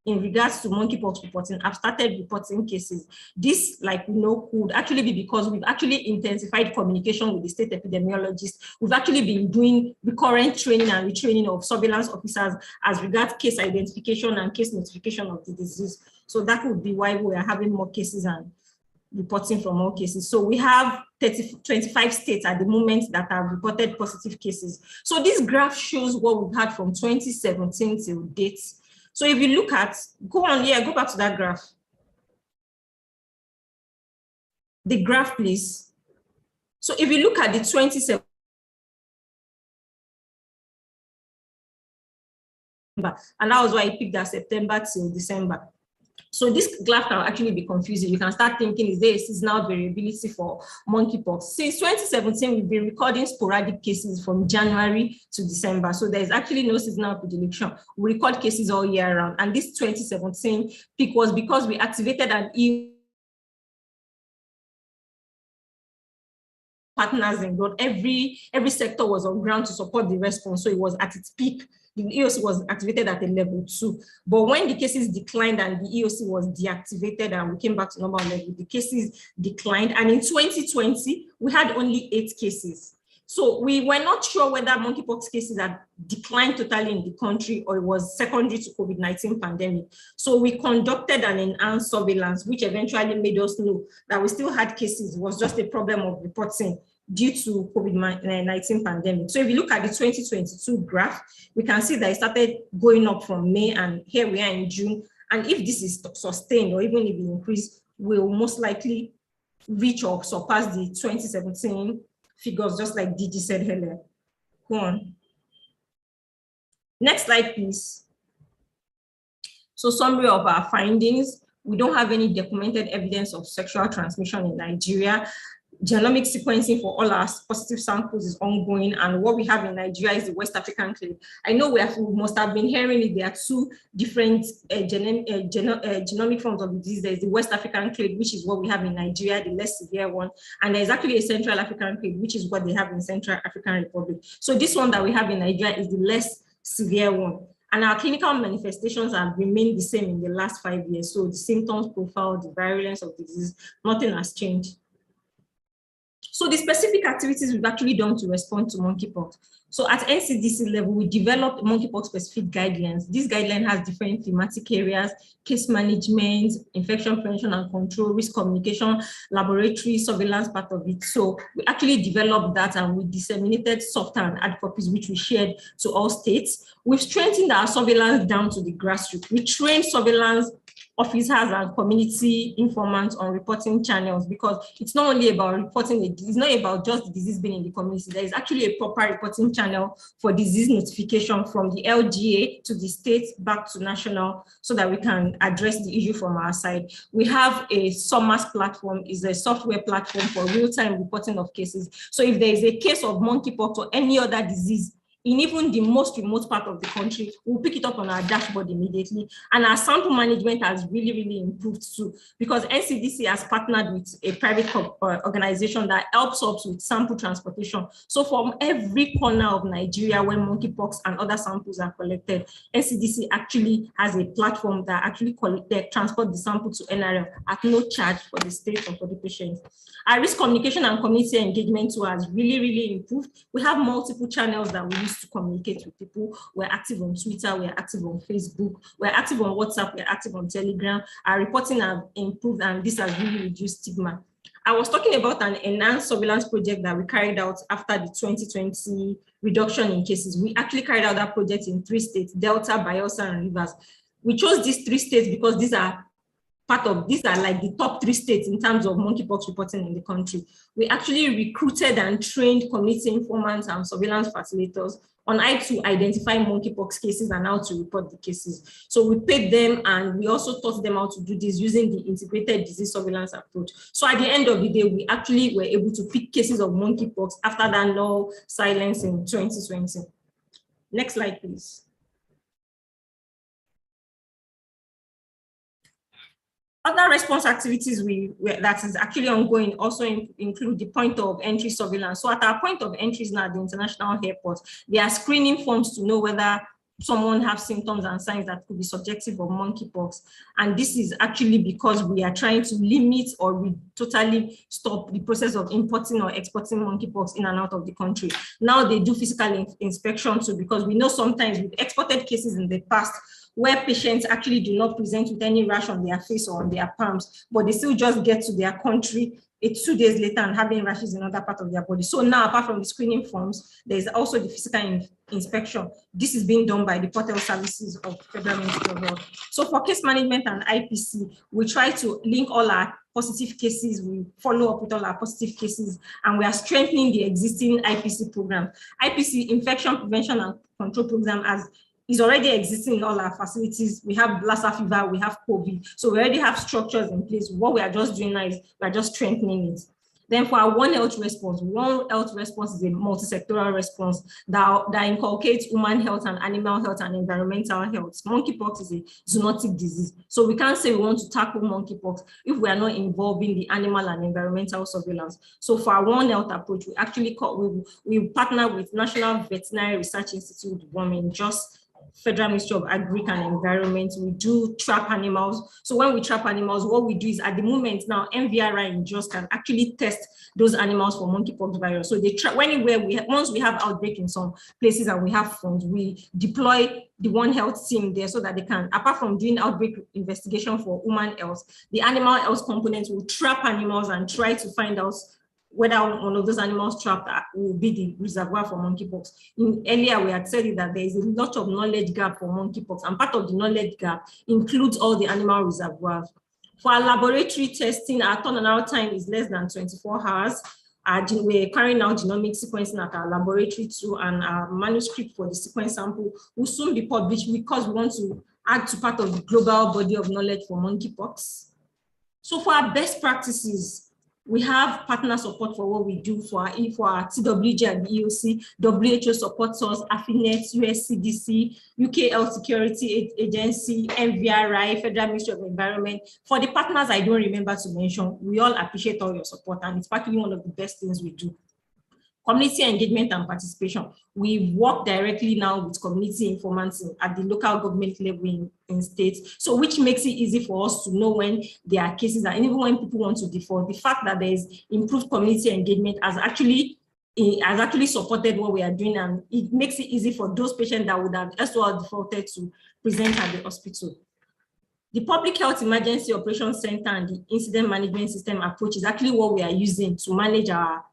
in regards to monkeypox reporting have started reporting cases. This, like we know, could actually be because we've actually intensified communication with the state epidemiologists. We've actually been doing recurrent training and retraining of surveillance officers as regards case identification and case notification of the disease. So that would be why we are having more cases and reporting from more cases. So we have 25 states at the moment that have reported positive cases. So this graph shows what we've had from 2017 till date. So if you look at, go back to that graph. The graph, please. So if you look at the 27, and that was why I picked that September till December. So this graph can actually be confusing. You can start thinking, is there a seasonal variability for monkeypox? Since 2017, we've been recording sporadic cases from January to December. So there's actually no seasonal predilection. We record cases all year round. And this 2017 peak was because we activated an partners in God. Every sector was on ground to support the response. So it was at its peak. The EOC was activated at a level 2. But when the cases declined and the EOC was deactivated and we came back to normal level, the cases declined. And in 2020, we had only 8 cases. So we were not sure whether monkeypox cases had declined totally in the country or it was secondary to COVID-19 pandemic. So we conducted an enhanced surveillance, which eventually made us know that we still had cases. It was just a problem of reporting due to COVID-19 pandemic. So if you look at the 2022 graph, we can see that it started going up from May, and here we are in June. And if this is sustained or even if it increase, we'll most likely reach or surpass the 2017 figures, just like DG said earlier. Go on. Next slide, please. So summary of our findings. We don't have any documented evidence of sexual transmission in Nigeria. Genomic sequencing for all our positive samples is ongoing, and what we have in Nigeria is the West African clade. I know we must have been hearing it. There are 2 different genomic forms of the disease. There's the West African clade, which is what we have in Nigeria, the less severe one, and there's actually a Central African clade, which is what they have in Central African Republic. So this one that we have in Nigeria is the less severe one. And our clinical manifestations have remained the same in the last 5 years. So the symptoms profile, the virulence of the disease, nothing has changed. So the specific activities we've actually done to respond to monkeypox. So at NCDC level, we developed monkeypox specific guidelines. This guideline has different thematic areas: case management, infection prevention and control, risk communication, laboratory surveillance, part of it. So we actually developed that and we disseminated software and hard copies, which we shared to all states. We've strengthened our surveillance down to the grassroots. We trained surveillance officers and community informants on reporting channels, because it's not only about reporting it's not about just the disease being in the community. There is actually a proper reporting channel for disease notification from the LGA to the state back to national, so that we can address the issue from our side. We have a SOMAS platform, is a software platform for real-time reporting of cases. So if there is a case of monkeypox or any other disease in even the most remote part of the country, we'll pick it up on our dashboard immediately. And our sample management has really, really improved too, because NCDC has partnered with a private organization that helps us with sample transportation. So from every corner of Nigeria where monkeypox and other samples are collected, NCDC actually has a platform that actually transport the sample to NRL at no charge for the state or for the patient. Our risk communication and community engagement too has really, really improved. We have multiple channels that we use to communicate with people. We're active on Twitter, we're active on Facebook, we're active on WhatsApp, we're active on Telegram. Our reporting have improved, and this has really reduced stigma. I was talking about an enhanced surveillance project that we carried out after the 2020 reduction in cases. We actually carried out that project in 3 states, Delta, Bayelsa, and Rivers. We chose these 3 states because these are like the top 3 states in terms of monkeypox reporting in the country. We actually recruited and trained community informants and surveillance facilitators on how to identify monkeypox cases and how to report the cases. So we paid them, and we also taught them how to do this using the integrated disease surveillance approach. So at the end of the day, we actually were able to pick cases of monkeypox after that null silence in 2020. Next slide, please. Other response activities that is actually ongoing also include the point of entry surveillance. So at our point of entries now at the international airport, there are screening forms to know whether someone has symptoms and signs that could be subjective of monkeypox. And this is actually because we are trying to limit or totally stop the process of importing or exporting monkeypox in and out of the country. Now they do physical inspection too, because we know sometimes we've exported cases in the past where patients actually do not present with any rash on their face or on their palms, but they still just get to their country 2 days later and having rashes in other part of their body. So now, apart from the screening forms, there's also the physical inspection. This is being done by the portal services of Federal Ministry of Health. So for case management and IPC, we try to link all our positive cases, we follow up with all our positive cases, and we are strengthening the existing IPC program. IPC, Infection Prevention and Control Program, is already existing in all our facilities. We have Lassa fever, we have COVID. So we already have structures in place. What we are just doing now is we are just strengthening it. Then for our One Health response is a multi-sectoral response that inculcates human health and animal health and environmental health. Monkeypox is a zoonotic disease. So we can't say we want to tackle monkeypox if we are not involving the animal and environmental surveillance. So for our One Health approach, we actually we partner with National Veterinary Research Institute, just Federal Ministry of Agriculture and Environment. We do trap animals. So when we trap animals, what we do is at the moment now, MVRI in JOS can actually test those animals for monkeypox virus. So they trap once we have outbreak in some places and we have funds, we deploy the One Health team there so that they can, apart from doing outbreak investigation for human health, the animal health components will trap animals and try to find out whether one of those animals trapped will be the reservoir for monkeypox. Earlier, we had said that there is a lot of knowledge gap for monkeypox, and part of the knowledge gap includes all the animal reservoirs. For our laboratory testing, our turnaround time is less than 24 hours. We're carrying out genomic sequencing at our laboratory too, and our manuscript for the sequence sample will soon be published because we want to add to part of the global body of knowledge for monkeypox. So for our best practices, we have partner support for what we do for our TWG and EOC, WHO supports us, Affinet, USCDC, UK Health Security Agency, MVRI, Federal Ministry of Environment. For the partners I don't remember to mention, we all appreciate all your support, and it's actually one of the best things we do. Community engagement and participation. We work directly now with community informants at the local government level in states, so which makes it easy for us to know when there are cases, and even when people want to default. The fact that there is improved community engagement has actually supported what we are doing, and it makes it easy for those patients that would have as well defaulted to present at the hospital. The Public Health Emergency Operations Center and the Incident Management System approach is actually what we are using to manage our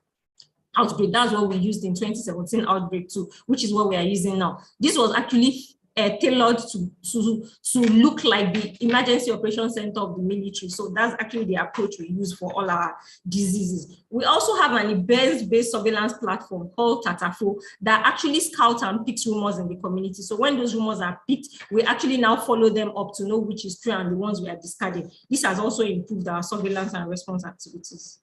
outbreak. That's what we used in 2017 outbreak too, which is what we are using now. This was actually tailored to look like the emergency operations center of the military. So that's actually the approach we use for all our diseases. We also have an events-based surveillance platform called Tatafo that actually scouts and picks rumors in the community. So when those rumors are picked, we actually now follow them up to know which is true and the ones we are discarding. This has also improved our surveillance and response activities.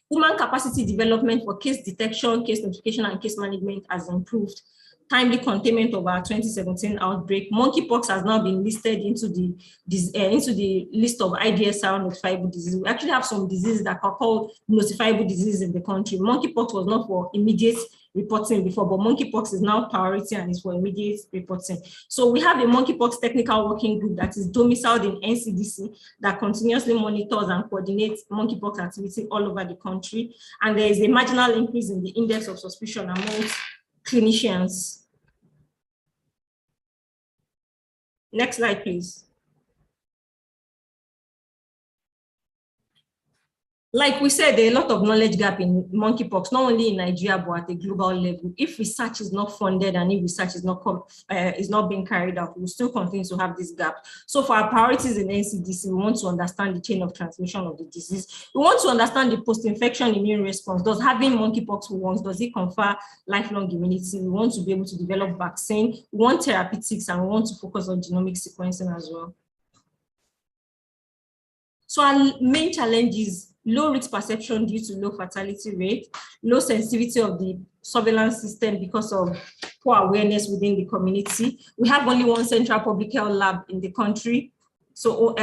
Human capacity development for case detection, case notification, and case management has improved. Timely containment of our 2017 outbreak. Monkeypox has now been listed into the list of IDSR notifiable diseases. We actually have some diseases that are called notifiable diseases in the country. Monkeypox was not for immediate reporting before, but monkeypox is now priority and is for immediate reporting. So we have a monkeypox technical working group that is domiciled in NCDC that continuously monitors and coordinates monkeypox activity all over the country. And there is a marginal increase in the index of suspicion amongst clinicians. Next slide, please. Like we said, there are a lot of knowledge gap in monkeypox, not only in Nigeria, but at a global level. If research is not funded and if research is not being carried out, we'll still continue to have this gap. So for our priorities in NCDC, we want to understand the chain of transmission of the disease. We want to understand the post-infection immune response. Does having monkeypox once, does it confer lifelong immunity? We want to be able to develop vaccine. We want therapeutics, and we want to focus on genomic sequencing as well. So our main challenge is low risk perception due to low fatality rate, low sensitivity of the surveillance system because of poor awareness within the community. We have only one central public health lab in the country. So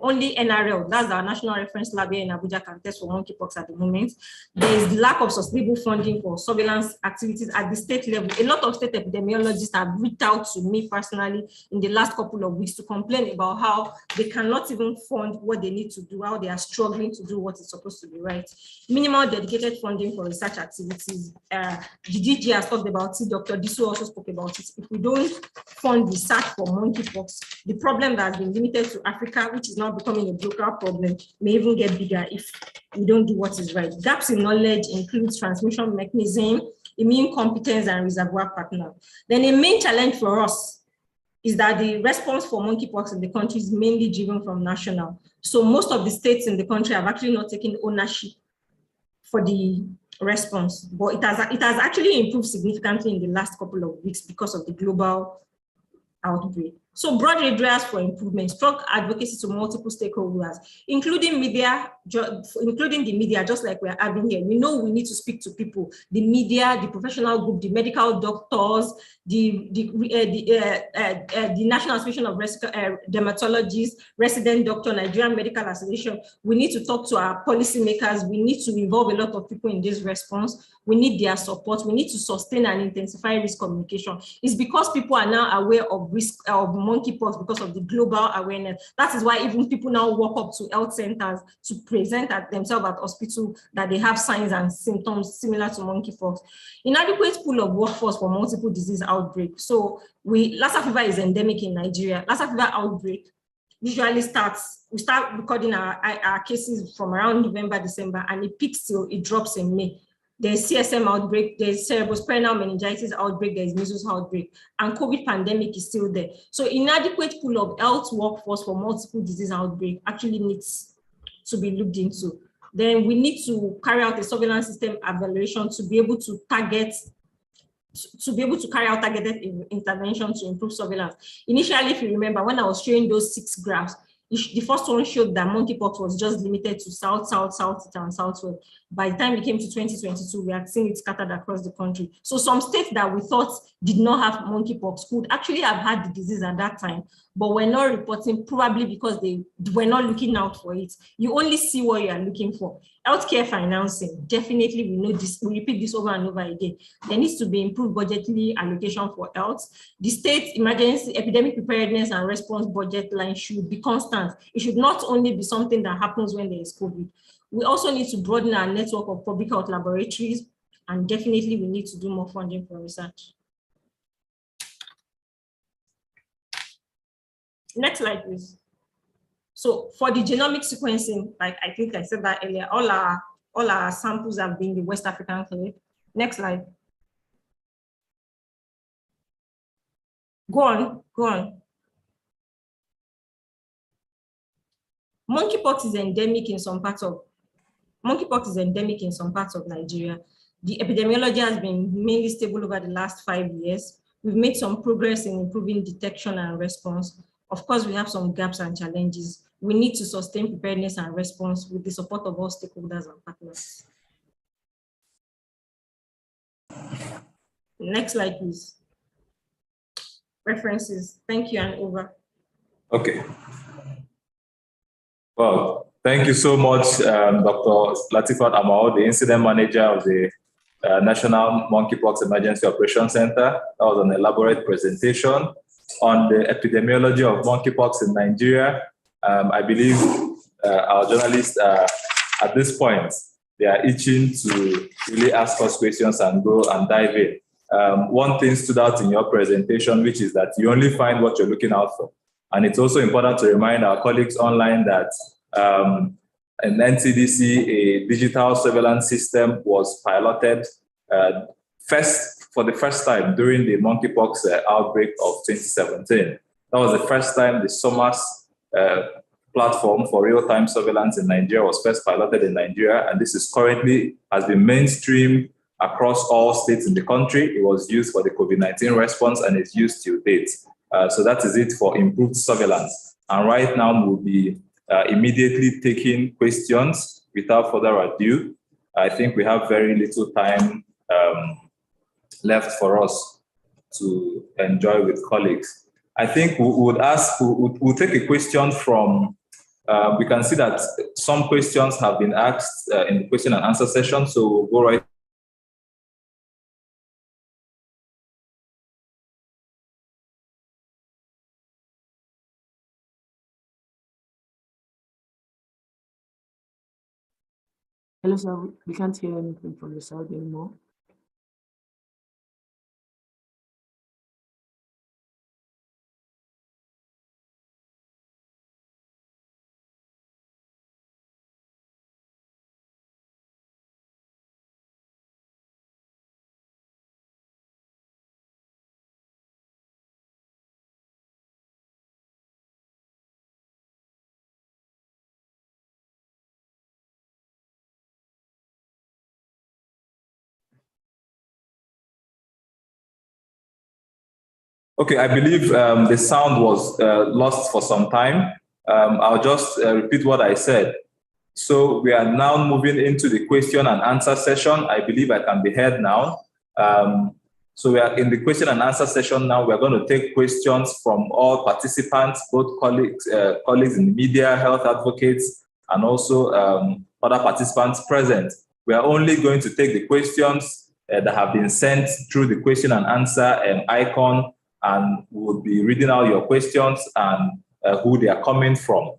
only NRL, that's our National Reference Lab here in Abuja, can test for monkeypox at the moment. There is lack of sustainable funding for surveillance activities at the state level. A lot of state epidemiologists have reached out to me personally in the last couple of weeks to complain about how they cannot even fund what they need to do, how they are struggling to do what is supposed to be right. Minimal dedicated funding for research activities. The DG has talked about it, Dr. Disu also spoke about it. If we don't fund research for monkeypox, the problem that has been limited to Africa, which is now becoming a global problem, may even get bigger if we don't do what is right. Gaps in knowledge include transmission mechanism, immune competence, and reservoir partner. Then a main challenge for us is that the response for monkeypox in the country is mainly driven from national. So most of the states in the country have actually not taken ownership for the response, but it has actually improved significantly in the last couple of weeks because of the global outbreak. So broad areas for improvement, strong advocacy to multiple stakeholders, including the media, just like we're having here. We know we need to speak to people, the media, the professional group, the medical doctors, the National Association of Dermatologists, Resident Doctor, Nigerian Medical Association. We need to talk to our policymakers. We need to involve a lot of people in this response. We need their support. We need to sustain and intensify risk communication. It's because people are now aware of risk of monkeypox because of the global awareness. That is why even people now walk up to health centers to present at themselves at hospital that they have signs and symptoms similar to monkeypox. Inadequate pool of workforce for multiple disease outbreak. So Lassa fever is endemic in Nigeria. Lassa fever outbreak usually we start recording our cases from around November, December, and it peaks till it drops in May. There's CSM outbreak, there's cerebrospinal meningitis outbreak, there's measles outbreak, and COVID pandemic is still there. So inadequate pool of health workforce for multiple disease outbreak actually needs to be looked into. Then we need to carry out a surveillance system evaluation to be able to carry out targeted intervention to improve surveillance. Initially, if you remember, when I was showing those 6 graphs, the first one showed that monkeypox was just limited to south, and southwest. By the time we came to 2022, we had seen it scattered across the country. So some states that we thought did not have monkeypox could actually have had the disease at that time, but were not reporting, probably because they were not looking out for it. You only see what you are looking for. Healthcare financing, definitely we know this, we repeat this over and over again. There needs to be improved budgetary allocation for health. The state emergency epidemic preparedness and response budget line should be constant. It should not only be something that happens when there is COVID. We also need to broaden our network of public health laboratories, and definitely we need to do more funding for research. Next slide, please. So for the genomic sequencing, like I think I said that earlier, all our samples have been the West African clinic. Next slide. Go on. Monkeypox is endemic in some parts of Nigeria. The epidemiology has been mainly stable over the last 5 years. We've made some progress in improving detection and response. Of course, we have some gaps and challenges. We need to sustain preparedness and response with the support of all stakeholders and partners. Next slide, please. References. Thank you, and over. Okay. Well, thank you so much, Dr. Latifat Amao, the incident manager of the National Monkeypox Emergency Operations Center. That was an elaborate presentation on the epidemiology of monkeypox in Nigeria. I believe our journalists at this point, they are itching to really ask us questions and go and dive in. One thing stood out in your presentation, which is that you only find what you're looking out for. And it's also important to remind our colleagues online that in NCDC, a digital surveillance system was piloted for the first time during the monkeypox outbreak of 2017. That was the first time the SOMAS platform for real-time surveillance in Nigeria was first piloted in Nigeria, and this is currently has been mainstream across all states in the country. It was used for the COVID-19 response and it's used till date. So that is it for improved surveillance. And right now we'll be immediately taking questions without further ado. I think we have very little time left for us to enjoy with colleagues. I think we'll take a question from, we can see that some questions have been asked in the question and answer session, so we'll go right. Hello, sir. We can't hear anything from the side anymore. Okay, I believe the sound was lost for some time. I'll just repeat what I said. So we are now moving into the question and answer session. I believe I can be heard now. So we are in the question and answer session now. We're going to take questions from all participants, both colleagues in the media, health advocates, and also other participants present. We are only going to take the questions that have been sent through the question and answer icon, and we'll be reading out your questions and who they are coming from.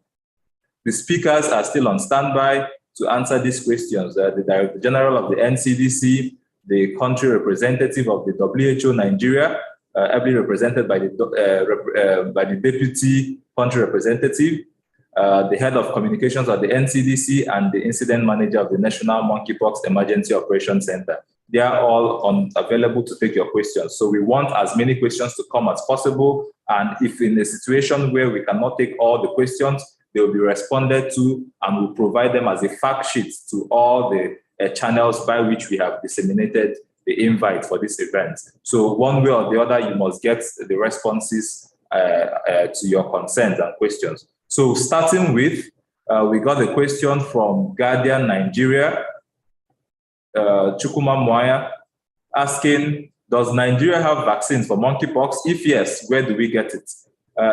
The speakers are still on standby to answer these questions. The Director General of the NCDC, the country representative of the WHO Nigeria, ably represented by the Deputy Country Representative, the Head of Communications of the NCDC, and the Incident Manager of the National Monkeypox Emergency Operations Center. They are all available to take your questions. So we want as many questions to come as possible. And if in a situation where we cannot take all the questions, they will be responded to, and we'll provide them as a fact sheet to all the channels by which we have disseminated the invite for this event. So one way or the other, you must get the responses to your concerns and questions. So starting with, we got a question from Guardian Nigeria, Chukuma Mwaya, asking, does Nigeria have vaccines for monkeypox? If yes, where do we get it?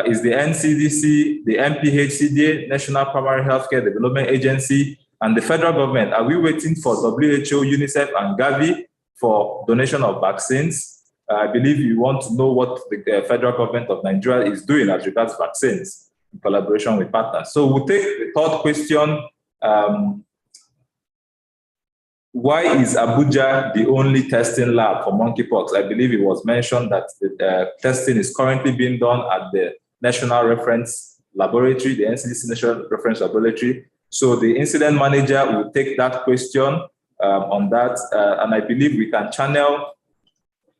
Is the NCDC, the MPHCDA, National Primary Healthcare Development Agency, and the federal government, are we waiting for WHO, UNICEF, and Gavi for donation of vaccines? I believe you want to know what the federal government of Nigeria is doing as regards vaccines in collaboration with partners. So we'll take the third question. Why is Abuja the only testing lab for monkeypox? I believe it was mentioned that the testing is currently being done at the National Reference Laboratory, the NCDC National Reference Laboratory. So the incident manager will take that question on that. And I believe we can channel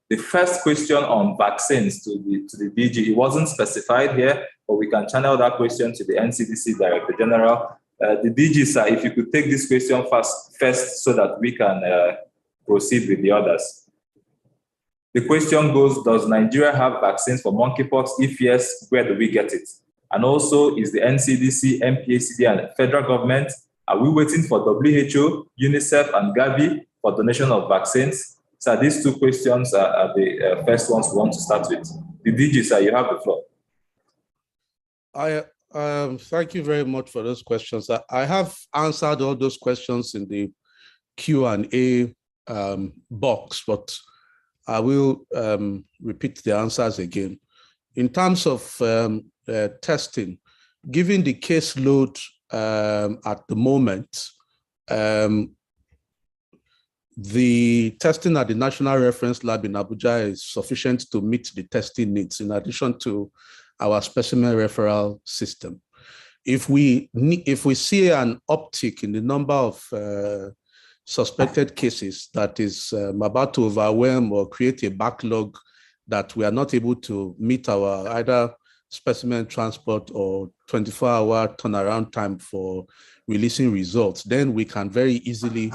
the first question on vaccines to the DG. It wasn't specified here, but we can channel that question to the NCDC Director General. The DG, sir, if you could take this question first so that we can proceed with the others. The question goes, does Nigeria have vaccines for monkeypox? If yes, where do we get it? And also, is the NCDC, MPHCD, and the federal government, are we waiting for WHO, UNICEF, and Gavi for donation of vaccines? So these two questions are the first ones we want to start with. The DG, sir, you have the floor. Thank you very much for those questions. I have answered all those questions in the Q&A box, but I will repeat the answers again. In terms of testing, given the caseload at the moment, the testing at the National Reference Lab in Abuja is sufficient to meet the testing needs, in addition to our specimen referral system. If we see an uptick in the number of suspected cases that is about to overwhelm or create a backlog that we are not able to meet our either specimen transport or 24-hour turnaround time for releasing results, then we can very easily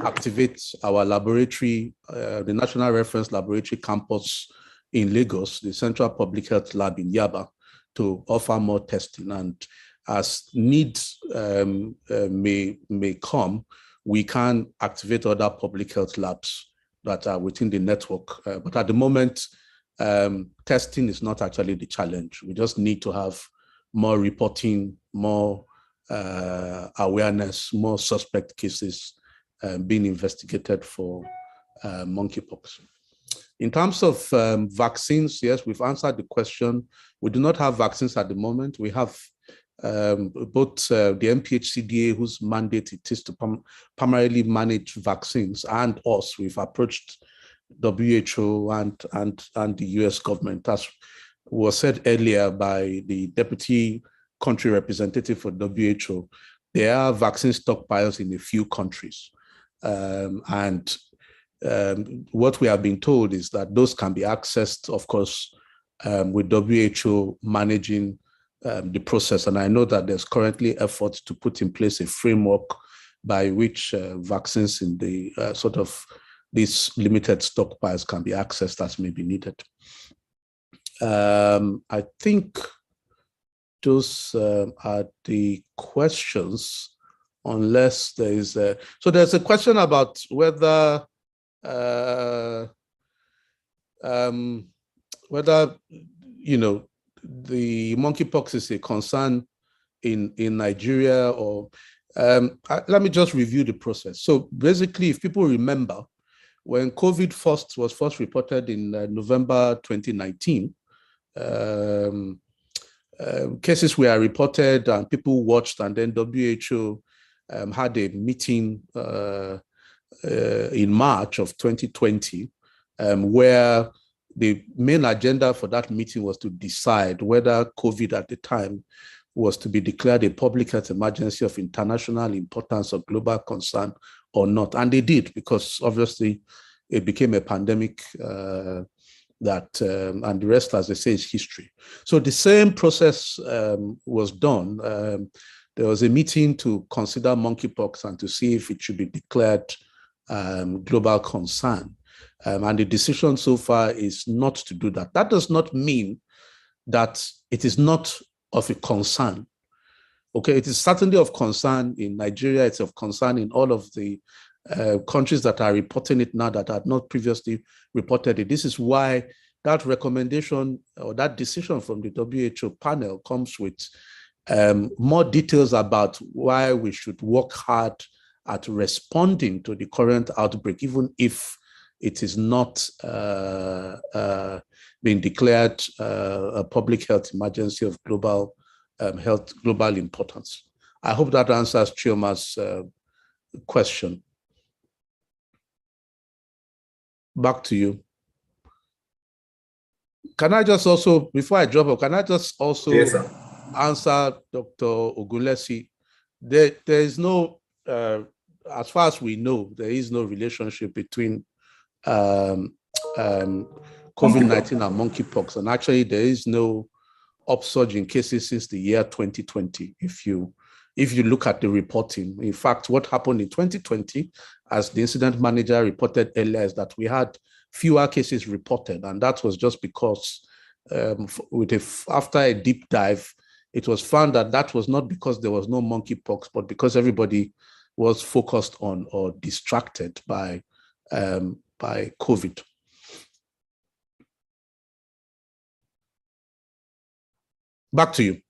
activate our laboratory, the National Reference Laboratory campus in Lagos, the Central Public Health Lab in Yaba, to offer more testing. And as needs may come, we can activate other public health labs that are within the network. But at the moment, testing is not actually the challenge. We just need to have more reporting, more awareness, more suspect cases being investigated for monkeypox. In terms of vaccines, yes, we've answered the question. We do not have vaccines at the moment. We have both the MPHCDA, whose mandate it is to primarily manage vaccines, and us. We've approached WHO and the US government, as was said earlier by the deputy country representative for WHO. There are vaccine stockpiles in a few countries. What we have been told is that those can be accessed, of course, with WHO managing the process. And I know that there's currently efforts to put in place a framework by which vaccines in the sort of these limited stockpiles can be accessed as may be needed. I think those are the questions, unless there is so there's a question about whether the monkeypox is a concern in Nigeria, or let me just review the process. So basically, if people remember, when COVID was first reported in November 2019, cases were reported and people watched, and then WHO had a meeting in March of 2020, where the main agenda for that meeting was to decide whether COVID at the time was to be declared a public health emergency of international importance or global concern or not. And they did, because obviously it became a pandemic and the rest, as they say, is history. So the same process was done. There was a meeting to consider monkeypox and to see if it should be declared global concern. And the decision so far is not to do that. That does not mean that it is not of a concern. Okay, it is certainly of concern in Nigeria. It's of concern in all of the countries that are reporting it now that had not previously reported it. This is why that recommendation or that decision from the WHO panel comes with more details about why we should work hard at responding to the current outbreak, even if it is not being declared a public health emergency of global importance. I hope that answers Chioma's question. Back to you. Can I just also, before I drop off, can I just also answer Dr. Ogunlesi? There is no, as far as we know, there is no relationship between COVID-19 and monkeypox. And actually, there is no upsurge in cases since the year 2020. If you look at the reporting, in fact, what happened in 2020, as the incident manager reported earlier, is that we had fewer cases reported, and that was just because after a deep dive, it was found that that was not because there was no monkeypox, but because everybody was focused on or distracted by COVID. Back to you.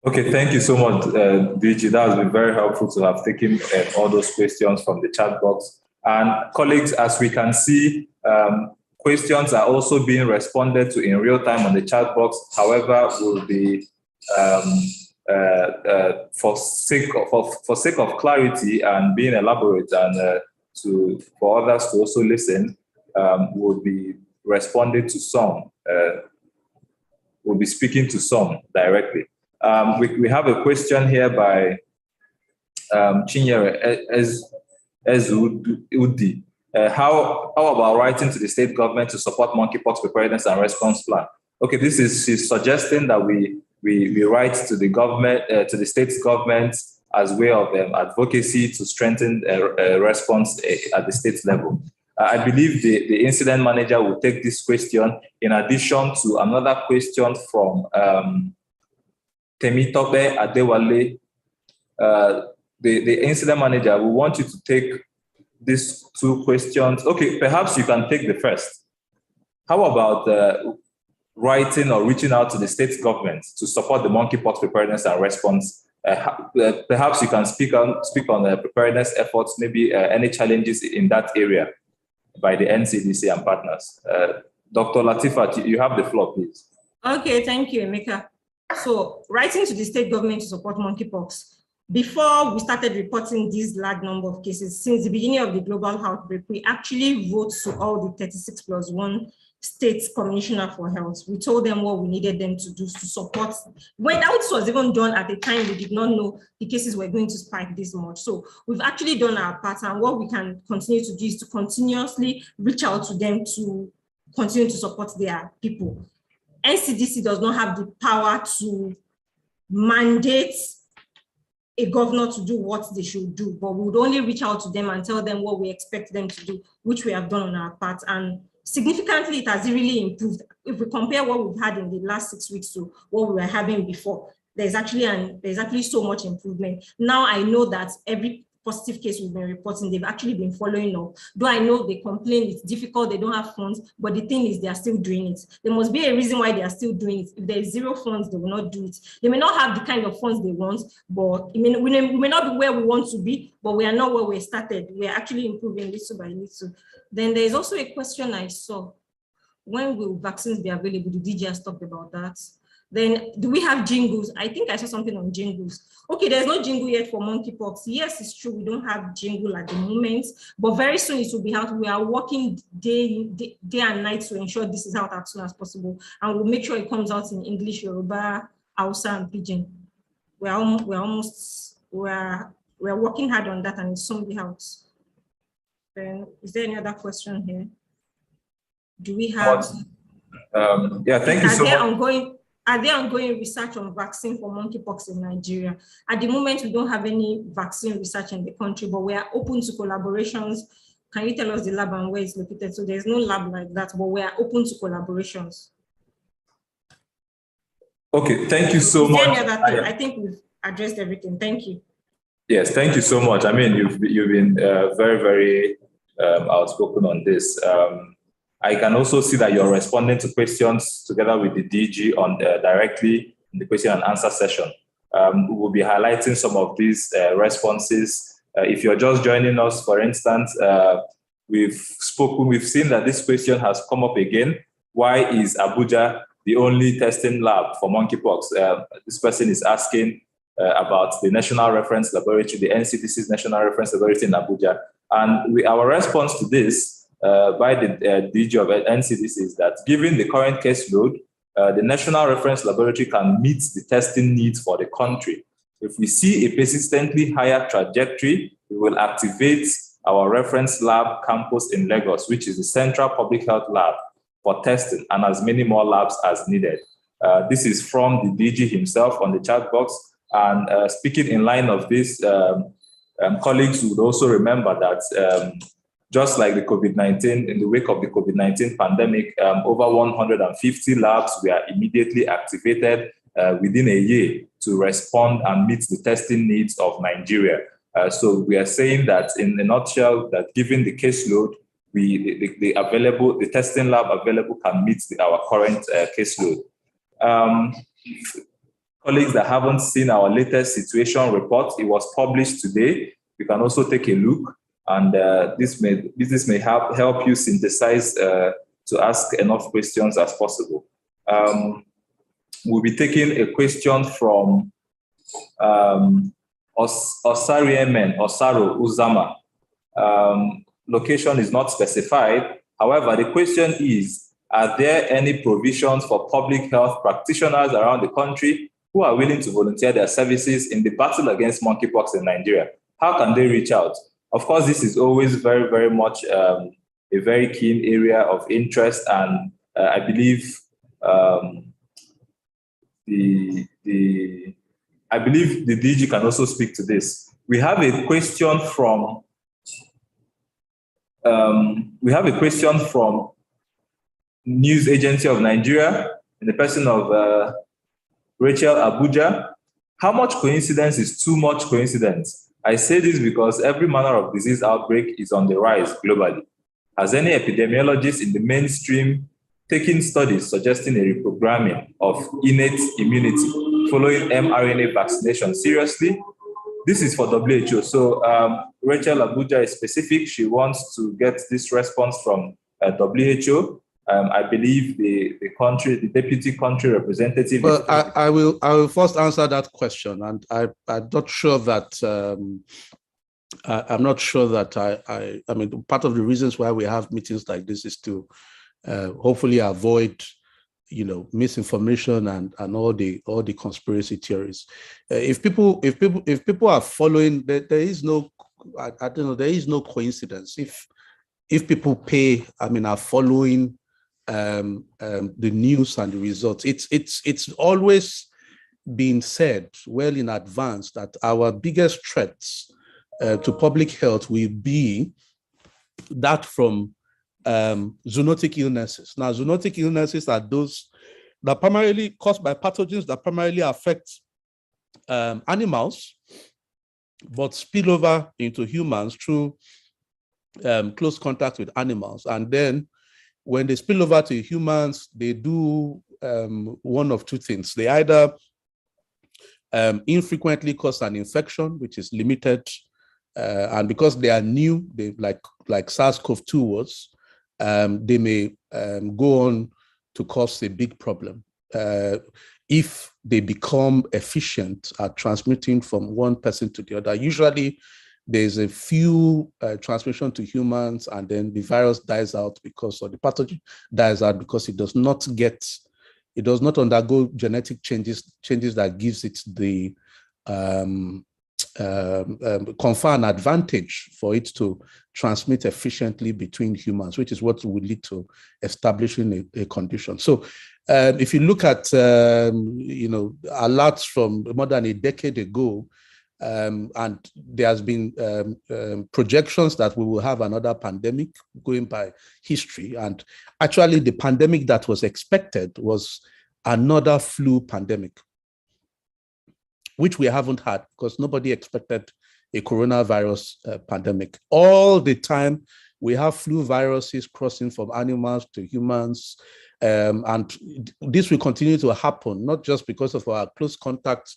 Okay, thank you so much, DG. That has been very helpful to have taken all those questions from the chat box. And colleagues, as we can see, questions are also being responded to in real time on the chat box. However, will be for sake of clarity and being elaborate, and for others to also listen, will be responding to some. We'll be speaking to some directly. We have a question here by Chinyere Ezudi. How about writing to the state government to support monkeypox preparedness and response plan? Okay, she's suggesting that we write to the government, to the state government, as way of advocacy to strengthen response at the state level. I believe the incident manager will take this question in addition to another question from Temitope Adewale. The incident manager, we want you to take these two questions. Okay, perhaps you can take the first. how about writing or reaching out to the state government to support the monkeypox preparedness and response? Perhaps you can speak on the preparedness efforts, maybe any challenges in that area by the NCDC and partners. Dr. Latifa, you have the floor, please. Okay, thank you, Emeka. So, writing to the state government to support monkeypox. Before we started reporting this large number of cases, since the beginning of the global outbreak, we actually wrote to all the 36+1 state commissioner for health. We told them what we needed them to do to support. When that was even done at the time, we did not know the cases were going to spike this much. So we've actually done our part, and what we can continue to do is to continuously reach out to them to continue to support their people. NCDC does not have the power to mandate a governor to do what they should do, but we would only reach out to them and tell them what we expect them to do, which we have done on our part. And significantly, it has really improved. If we compare what we've had in the last 6 weeks to what we were having before, there's actually so much improvement. Now I know that every positive case we've been reporting, they've actually been following up. Though I know they complain it's difficult, they don't have funds, but the thing is they are still doing it. There must be a reason why they are still doing it. If there is zero funds, they will not do it. They may not have the kind of funds they want, but we may not be where we want to be, but we are not where we started. We are actually improving little by little. Then there is also a question I saw. When will vaccines be available? The DG has talked about that. Then do we have jingles? I think I saw something on jingles. Okay, there's no jingle yet for monkeypox. Yes, it's true, we don't have jingle at the moment, but very soon it will be out. We are working day and night to ensure this is out as soon as possible, and we'll make sure it comes out in English, Yoruba, Hausa, and Pidgin. We're working hard on that, and it's soon be out. Then is there any other question here? Do we have? Yeah, thank you so much. Are there ongoing research on vaccine for monkeypox in Nigeria? At the moment, we don't have any vaccine research in the country, but we are open to collaborations. Can you tell us the lab and where it's located? So there's no lab like that, but we are open to collaborations. Okay, thank you so much. Any other thing? I think we've addressed everything. Thank you. Yes, thank you so much. I mean, you've been very, very outspoken on this. I can also see that you're responding to questions together with the DG on directly in the question and answer session. We will be highlighting some of these responses. If you're just joining us, for instance, we've seen that this question has come up again. Why is Abuja the only testing lab for monkeypox? This person is asking about the National Reference Laboratory, the NCDC's National Reference Laboratory in Abuja. And our response to this by the DG of NCDC is that given the current caseload, the National Reference Laboratory can meet the testing needs for the country. If we see a persistently higher trajectory, we will activate our reference lab campus in Lagos, which is the Central Public Health Lab, for testing, and as many more labs as needed. This is from the DG himself on the chat box. And speaking in line of this, colleagues would also remember that just like the COVID-19, in the wake of the COVID-19 pandemic, over 150 labs were immediately activated within a year to respond and meet the testing needs of Nigeria. So we are saying that in a nutshell, that given the caseload, the testing lab available can meet our current caseload. Colleagues that haven't seen our latest situation report, it was published today. You can also take a look. And this may help you synthesize to ask enough questions as possible. We'll be taking a question from Osaro Uzama. Location is not specified. However, the question is, are there any provisions for public health practitioners around the country who are willing to volunteer their services in the battle against monkeypox in Nigeria? How can they reach out? Of course, this is always very, very much a very keen area of interest, and I believe the DG can also speak to this. We have a question from News Agency of Nigeria in the person of Rachel Abuja. How much coincidence is too much coincidence? I say this because every manner of disease outbreak is on the rise globally. Has any epidemiologist in the mainstream taking studies suggesting a reprogramming of innate immunity following mRNA vaccination seriously. This is for WHO. So Rachel Abuja is specific. She wants to get this response from WHO. I believe the deputy country representative. Well, I will first answer that question, and I'm not sure that I mean, part of the reasons why we have meetings like this is to hopefully avoid, misinformation and all the conspiracy theories. If people are following, there is no, I don't know, there is no coincidence. If people are following the news and the results, it's always been said well in advance that our biggest threats to public health will be that from zoonotic illnesses. Now, zoonotic illnesses are those that primarily caused by pathogens that primarily affect animals, but spill over into humans through close contact with animals. And then when they spill over to humans, they do one of two things. They either infrequently cause an infection, which is limited, and because they are new, they like SARS-CoV-2 was, they may go on to cause a big problem if they become efficient at transmitting from one person to the other. Usually, there's a few transmission to humans, and then the virus dies out because, or the pathogen dies out because it does not undergo genetic changes that gives it the confer an advantage for it to transmit efficiently between humans, which is what would lead to establishing a condition. So if you look at, alerts from more than a decade ago, and there has been projections that we will have another pandemic going by history. And actually the pandemic that was expected was another flu pandemic, which we haven't had because nobody expected a coronavirus pandemic. All the time, we have flu viruses crossing from animals to humans. And this will continue to happen, not just because of our close contact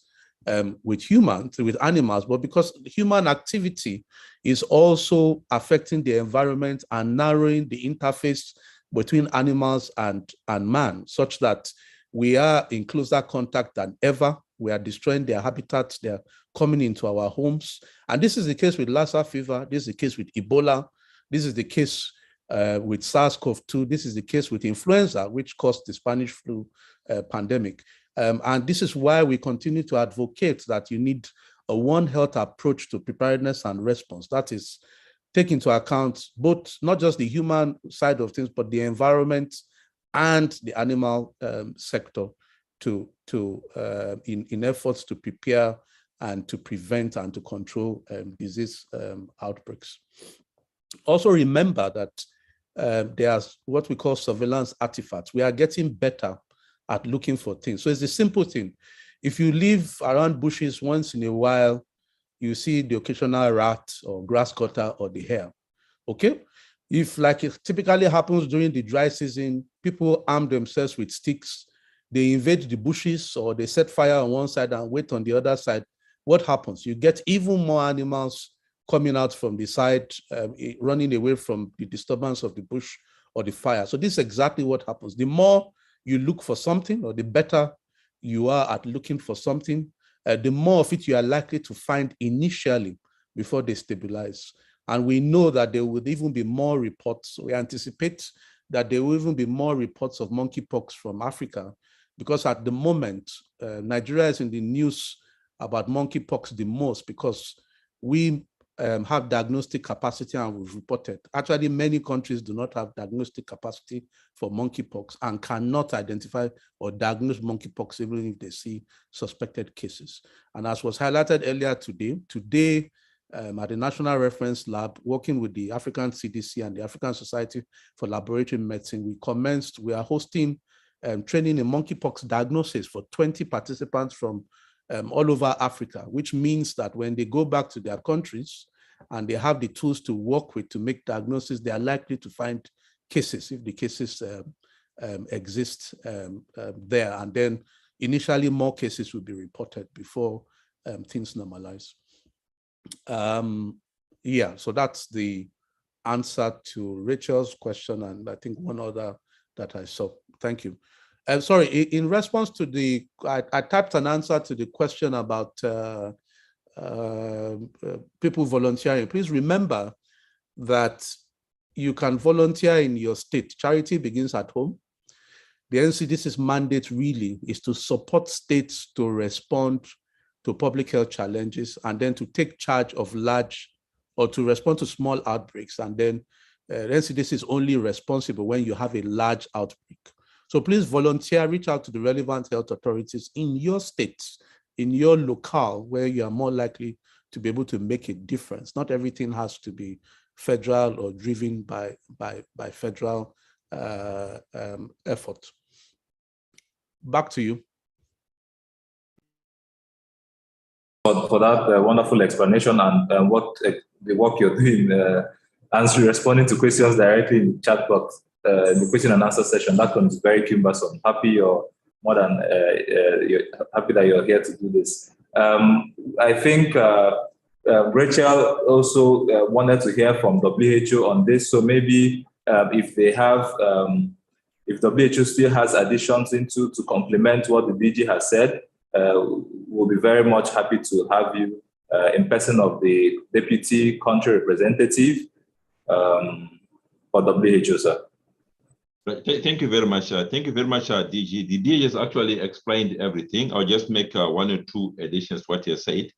with humans, with animals, but because human activity is also affecting the environment and narrowing the interface between animals and man, such that we are in closer contact than ever. We are destroying their habitats. They are coming into our homes. And this is the case with Lassa fever. This is the case with Ebola. This is the case with SARS-CoV-2. This is the case with influenza, which caused the Spanish flu pandemic. And this is why we continue to advocate that you need a One Health approach to preparedness and response. That is, take into account both, not just the human side of things, but the environment and the animal sector in efforts to prepare and to prevent and to control disease outbreaks. Also remember that there's what we call surveillance artifacts. We are getting better at looking for things. So it's a simple thing. If you live around bushes once in a while, you see the occasional rat or grass cutter or the hare, okay? If, like it typically happens during the dry season, people arm themselves with sticks, they invade the bushes or they set fire on one side and wait on the other side, what happens? You get even more animals coming out from the side, running away from the disturbance of the bush or the fire. So this is exactly what happens. The more you look for something, or the better you are at looking for something, the more of it you are likely to find initially before they stabilize. And we know that there will even be more reports. We anticipate that there will even be more reports of monkeypox from Africa, because at the moment, Nigeria is in the news about monkeypox the most because we have diagnostic capacity and we've reported. Actually, many countries do not have diagnostic capacity for monkeypox and cannot identify or diagnose monkeypox even if they see suspected cases. And as was highlighted earlier today, at the National Reference Lab, working with the African CDC and the African Society for Laboratory Medicine, we are hosting training in monkeypox diagnosis for 20 participants from all over Africa, which means that when they go back to their countries and they have the tools to work with to make diagnosis, they are likely to find cases if the cases exist there. And then initially more cases will be reported before things normalize. Yeah, so that's the answer to Rachel's question, and I think one other that I saw. Thank you. Sorry, in response to the, I typed an answer to the question about people volunteering. Please remember that you can volunteer in your state. Charity begins at home. The NCDC's mandate really is to support states to respond to public health challenges and then to take charge of large or to respond to small outbreaks. And then NCDC is only responsible when you have a large outbreak. So please volunteer, reach out to the relevant health authorities in your states, in your locale, where you are more likely to be able to make a difference. Not everything has to be federal or driven by federal effort. Back to you. For that wonderful explanation and what the work you're doing, responding to questions directly in the chat box, the question and answer session. That one is very cumbersome. Happy you're more than you're happy that you're here to do this. I think Rachel also wanted to hear from WHO on this. So maybe if they have, if WHO still has additions into to complement what the DG has said, we'll be very much happy to have you in person of the Deputy Country Representative for WHO, sir. Thank you very much. Thank you very much, DG. The DG has actually explained everything. I'll just make one or two additions to what he has said.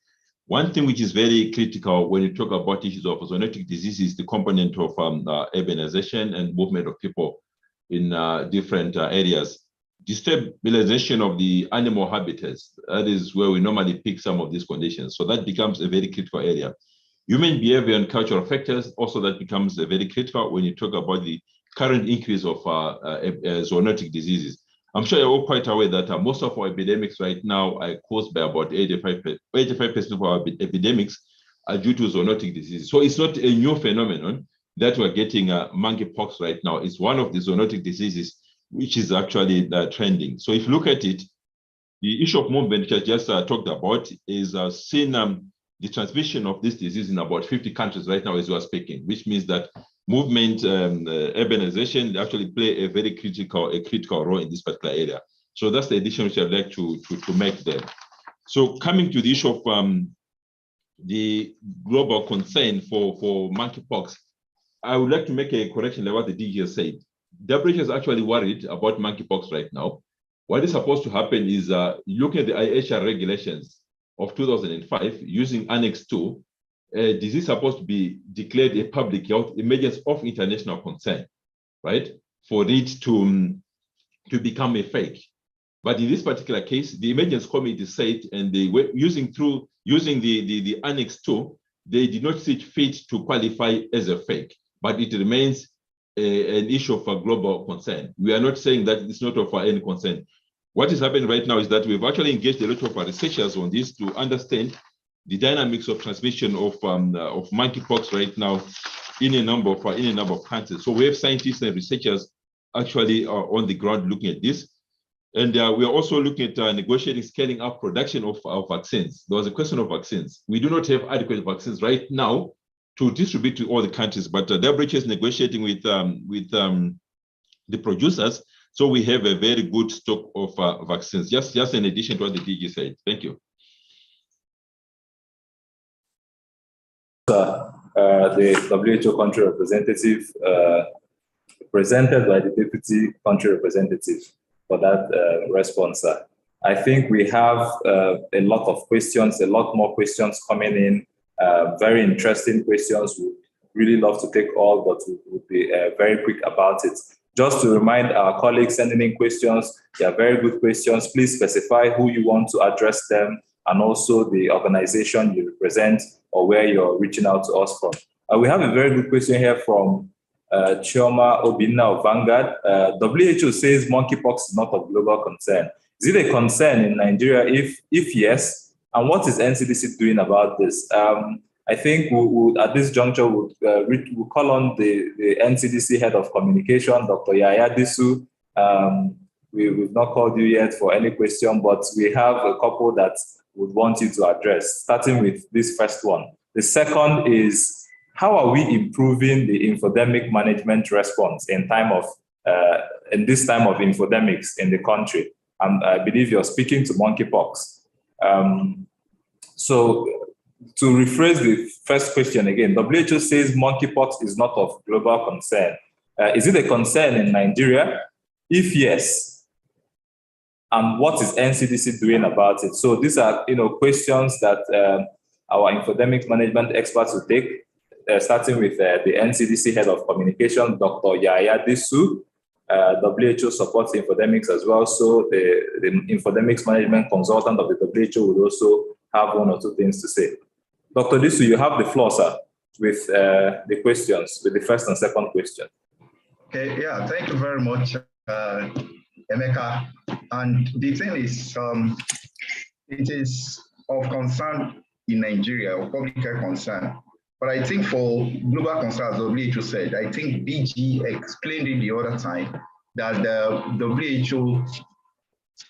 One thing which is very critical when you talk about issues of zoonotic disease is the component of urbanization and movement of people in different areas. Destabilization of the animal habitats, that is where we normally pick some of these conditions. So that becomes a very critical area. Human behavior and cultural factors, also that becomes very critical when you talk about the current increase of zoonotic diseases. I'm sure you're all quite aware that most of our epidemics right now are caused by about 85% of our epidemics are due to zoonotic diseases. So it's not a new phenomenon that we're getting monkeypox right now. It's one of the zoonotic diseases which is actually trending. So if you look at it, the issue of movement, which I just talked about, is seen the transmission of this disease in about 50 countries right now as we are speaking, which means that movement, urbanization actually play a very critical role in this particular area. So that's the addition which I'd like to make there. So coming to the issue of the global concern for monkeypox, I would like to make a correction like what the DG has said. WHO is actually worried about monkeypox right now. What is supposed to happen is look at the IHR regulations of 2005 using Annex 2. Disease is supposed to be declared a public health emergency of international concern, right? For it to become a fake. But in this particular case, the emergency committee said, and they were using the Annex 2, they did not see it fit to qualify as a fake, but it remains an issue of a global concern. We are not saying that it's not of any concern. What is happening right now is that we've actually engaged a lot of our researchers on this to understand the dynamics of transmission of monkeypox right now in a number of countries. So we have scientists and researchers actually on the ground looking at this. And we are also looking at negotiating scaling up production of vaccines. There was a question of vaccines. We do not have adequate vaccines right now to distribute to all the countries, but WHO is negotiating with the producers. So we have a very good stock of vaccines, just in addition to what the DG said. Thank you. The WHO country representative presented by the Deputy Country Representative for that response. I think we have a lot of questions, a lot more questions coming in, very interesting questions. We'd really love to take all, but we would be very quick about it. Just to remind our colleagues sending in questions, they are very good questions. Please specify who you want to address them and also the organization you represent or where you're reaching out to us from. We have a very good question here from Chioma Obinna of Vanguard. WHO says monkeypox is not of global concern. Is it a concern in Nigeria? If yes, and what is NCDC doing about this? I think we at this juncture, we'll call on the NCDC head of communication, Dr. Yaya Disu, We've not called you yet for any question, but we have a couple that would want you to address, starting with this first one. The second is, how are we improving the infodemic management response in this time of infodemics in the country? I believe you're speaking to monkeypox. So to rephrase the first question again, WHO says monkeypox is not of global concern. Is it a concern in Nigeria? If yes, and what is NCDC doing about it? So these are questions that our infodemic management experts will take, starting with the NCDC head of communication, Dr. Yaya Disu. WHO supports infodemics as well, so the infodemics management consultant of the WHO would also have one or two things to say. Dr. Disu, you have the floor, sir, with the questions, with the first and second question. Okay, yeah, thank you very much, Emeka. And the thing is, it is of concern in Nigeria, of public health concern. But I think for global concerns, WHO said, I think DG explained it the other time, that the WHO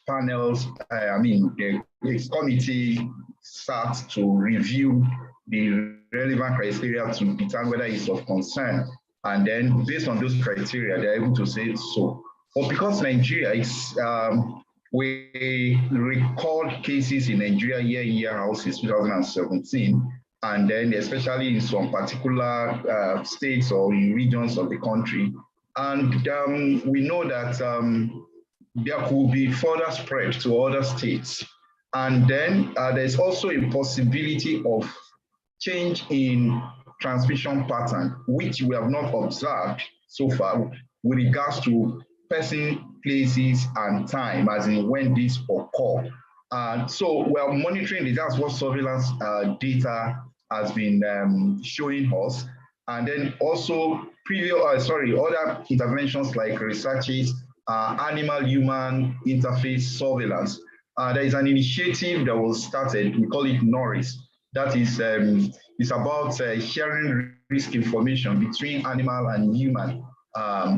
panels, the committee starts to review the relevant criteria to determine whether it's of concern. And then based on those criteria, they're able to say so. But because Nigeria is, we record cases in Nigeria year out since 2017, and then especially in some particular states or in regions of the country. And we know that there could be further spread to other states. And then there's also a possibility of change in transmission pattern, which we have not observed so far with regards to person, places, and time, as in when this occur. So we are monitoring this. That's what surveillance data has been showing us. And then also other interventions like researches, animal-human interface surveillance. There is an initiative that was started, we call it NORIS. That is it's about sharing risk information between animal and human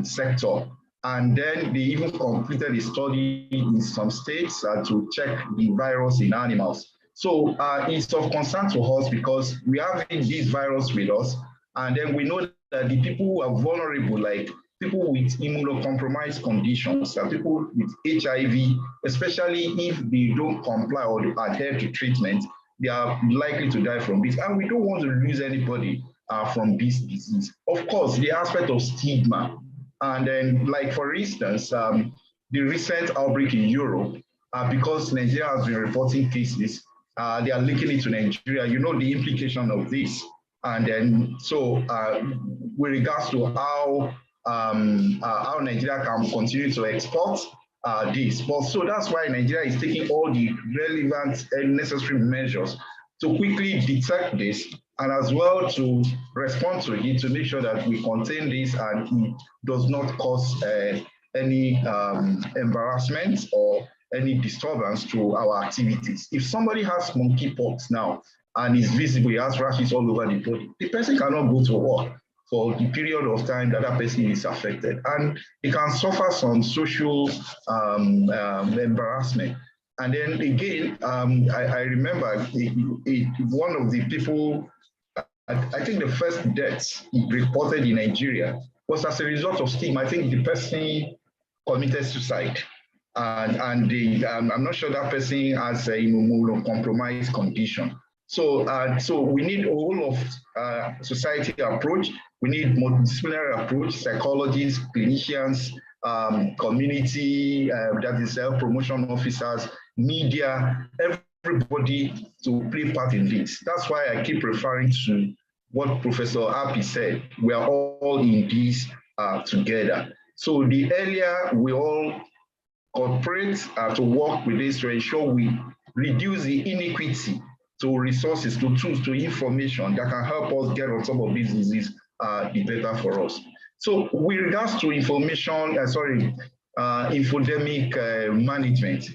sector. And then they even completed a study in some states to check the virus in animals. So it's of concern to us because we have this virus with us, and then we know that the people who are vulnerable, like people with immunocompromised conditions, people with HIV, especially if they don't comply or adhere to treatment, they are likely to die from this. And we don't want to lose anybody from this disease. Of course, the aspect of stigma. And then, like for instance, the recent outbreak in Europe, because Nigeria has been reporting cases, they are linking it to Nigeria. You know the implication of this. And then, so with regards to how Nigeria can continue to export this. But so that's why Nigeria is taking all the relevant and necessary measures to quickly detect this, and as well to respond to it to make sure that we contain this and it does not cause any embarrassment or any disturbance to our activities. If somebody has monkeypox now and is visible, he has rashes all over the body, the person cannot go to work for the period of time that that person is affected. And he can suffer some social embarrassment. And then again, I remember one of the people, I think the first death reported in Nigeria was as a result of stigma. I think the person committed suicide. And I'm not sure that person has a immunocompromised condition. So we need a whole of society approach. We need multidisciplinary approach, psychologists, clinicians, community, that is health promotion officers, media, everybody to play part in this. That's why I keep referring to what Professor Api said. We are all in this together. So the earlier we all cooperate to work with this to ensure we reduce the inequity to resources, to tools, to information that can help us get on top of these diseases, the better for us. So with regards to infodemic management,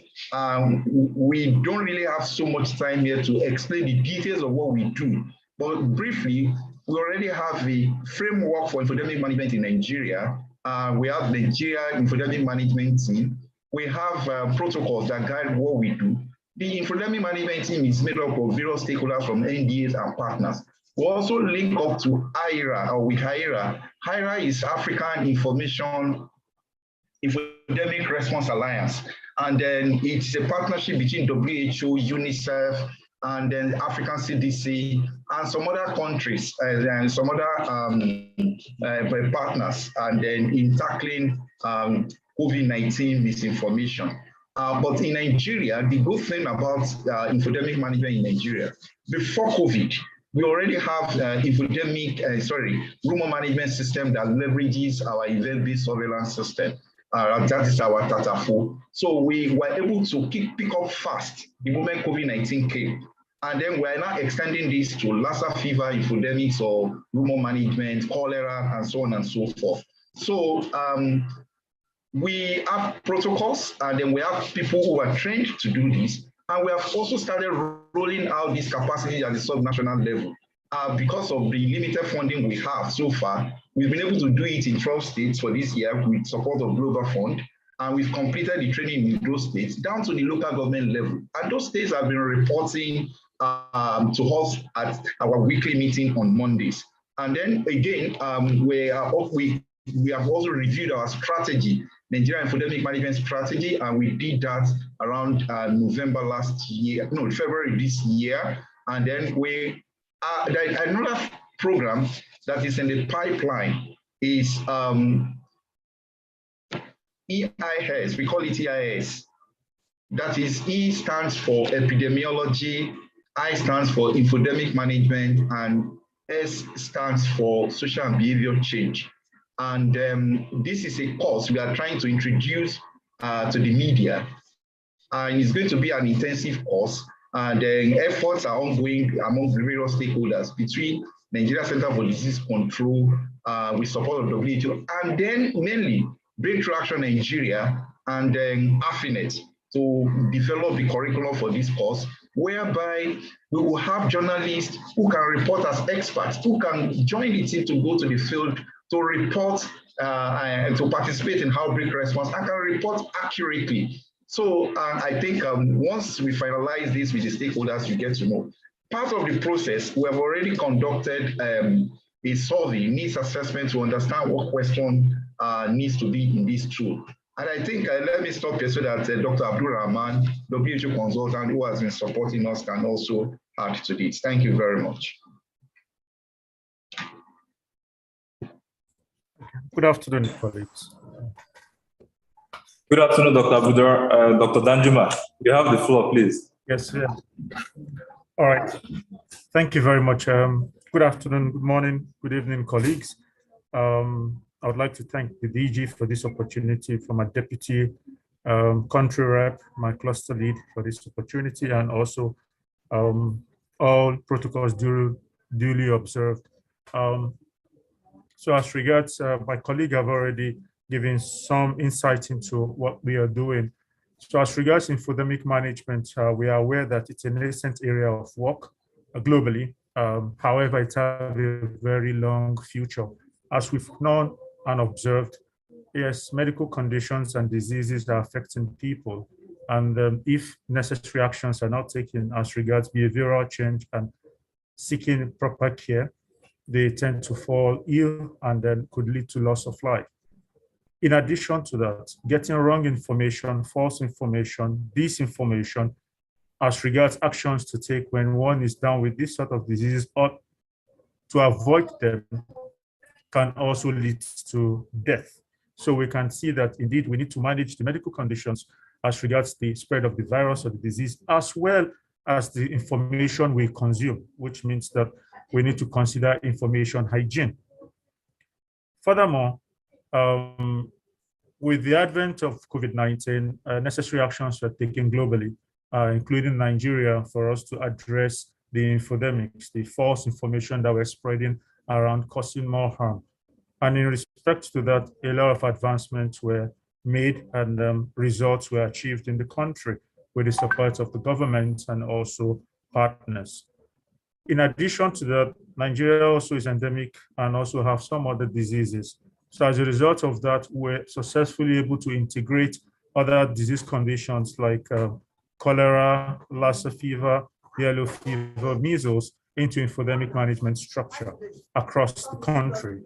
we don't really have so much time here to explain the details of what we do. But briefly, we already have a framework for infodemic management in Nigeria, We have the Nigeria Infodemic Management Team. We have protocols that guide what we do. The Infodemic Management Team is made up of various stakeholders from NDAs and partners. We also link up to IRA, or with IRA. IRA is African Infodemic Response Alliance. And then it's a partnership between WHO, UNICEF, and then African CDC, and some other countries, and some other partners, and then in tackling COVID-19 misinformation. But in Nigeria, the good thing about infodemic management in Nigeria, before COVID, we already have rumor management system that leverages our event-based surveillance system. That is our Tatafo. So we were able to pick up fast the moment COVID-19 came. And then we're now extending this to Lassa fever, infodemics, or rumor management, cholera, and so on and so forth. So we have protocols, and then we have people who are trained to do this. And we have also started rolling out this capacity at the subnational level. Because of the limited funding we have so far, we've been able to do it in 12 states for this year with support of Global Fund. And we've completed the training in those states down to the local government level. And those states have been reporting to us at our weekly meeting on Mondays. And then again, we have also reviewed our strategy, Nigerian Infodemic Management Strategy, and we did that around February this year. And then another program that is in the pipeline is EIS, we call it EIS. That is, E stands for epidemiology, I stands for infodemic management, and S stands for social and behavioral change. And this is a course we are trying to introduce to the media. And it's going to be an intensive course. And efforts are ongoing among the various stakeholders between Nigeria Center for Disease Control with support of WHO, and then mainly Breakthrough Action Nigeria and then AFINET to develop the curriculum for this course, whereby we will have journalists who can report as experts, who can join the team to go to the field to report and to participate in outbreak response and can report accurately. So I think once we finalize this with the stakeholders, you get to know. Part of the process, we have already conducted a survey, needs assessment to understand what question needs to be in this tool. And I think, let me stop here so that Dr. Abdul Rahman, WHO consultant who has been supporting us, can also add to this. Thank you very much. Good afternoon, colleagues. Good afternoon, Dr. Abdul. Dr. Danjuma, you have the floor, please. Yes, yeah. All right. Thank you very much. Good afternoon, good morning, good evening, colleagues. I would like to thank the DG for this opportunity, for my deputy country rep, my cluster lead for this opportunity, and also all protocols duly observed. So as regards, my colleague have already given some insight into what we are doing. So as regards infodemic management, we are aware that it's a nascent area of work globally. However, it has a very long future. As we've known and observed, yes, medical conditions and diseases are affecting people. And if necessary actions are not taken as regards behavioral change and seeking proper care, they tend to fall ill and then could lead to loss of life. In addition to that, getting wrong information, false information, disinformation, as regards actions to take when one is down with this sort of diseases or to avoid them, can also lead to death. So we can see that indeed we need to manage the medical conditions as regards the spread of the virus or the disease, as well as the information we consume, which means that we need to consider information hygiene. Furthermore, with the advent of COVID-19, necessary actions were taken globally, including Nigeria, for us to address the infodemics, the false information that we're spreading around, causing more harm. And in respect to that, a lot of advancements were made and results were achieved in the country with the support of the government and also partners. In addition to that, Nigeria also is endemic and also have some other diseases. So as a result of that, we're successfully able to integrate other disease conditions like cholera, Lassa fever, yellow fever, measles into infodemic management structure across the country.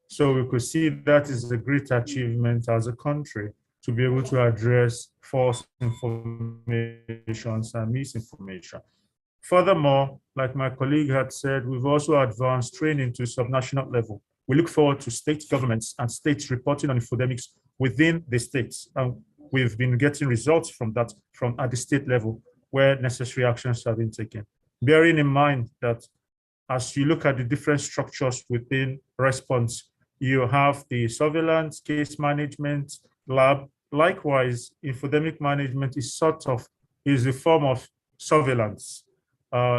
So we could see that is a great achievement as a country to be able to address false information and misinformation. Furthermore, like my colleague had said, we've also advanced training to subnational level. We look forward to state governments and states reporting on infodemics within the states. And we've been getting results from that from at the state level where necessary actions have been taken. Bearing in mind that as you look at the different structures within response, you have the surveillance, case management, lab. Likewise, infodemic management is a form of surveillance,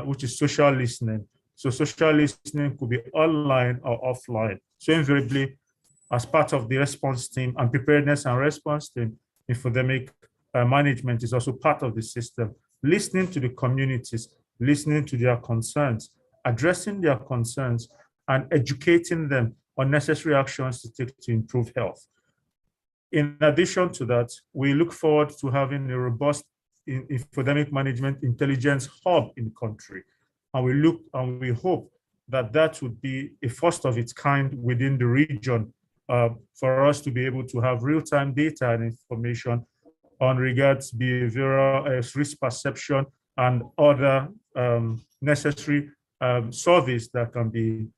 which is social listening. So social listening could be online or offline. So invariably, as part of the response team and preparedness and response team, infodemic management is also part of the system. Listening to the communities, listening to their concerns, addressing their concerns, and educating them on necessary actions to take to improve health. In addition to that, we look forward to having a robust infodemic management intelligence hub in the country. And we hope that that would be a first of its kind within the region for us to be able to have real-time data and information on regards behavioral risk perception and other necessary surveys that can be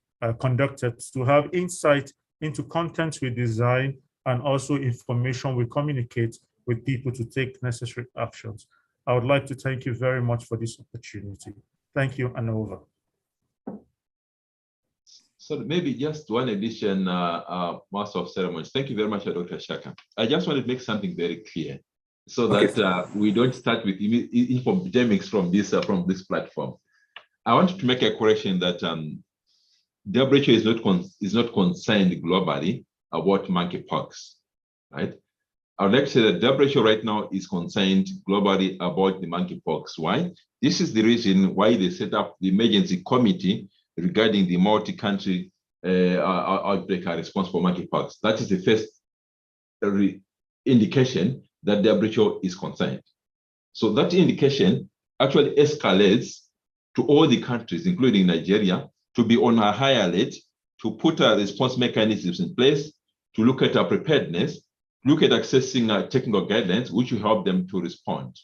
conducted to have insight into content we design and also information we communicate with people to take necessary actions. I would like to thank you very much for this opportunity. Thank you, and over. So maybe just one addition, Master of Ceremonies. Thank you very much, Dr. Shaka. I just want to make something very clear so that we don't start with infodemics from this platform. I want to make a correction that WHO is not concerned globally about monkeypox, right? I would like to say that WHO right now is concerned globally about the monkeypox. Why? This is the reason why they set up the emergency committee regarding the multi-country outbreak and response for monkeypox. That is the first indication that WHO is concerned. So that indication actually escalates to all the countries, including Nigeria, to be on a high alert, to put response mechanisms in place, to look at our preparedness, look at accessing technical guidelines, which will help them to respond.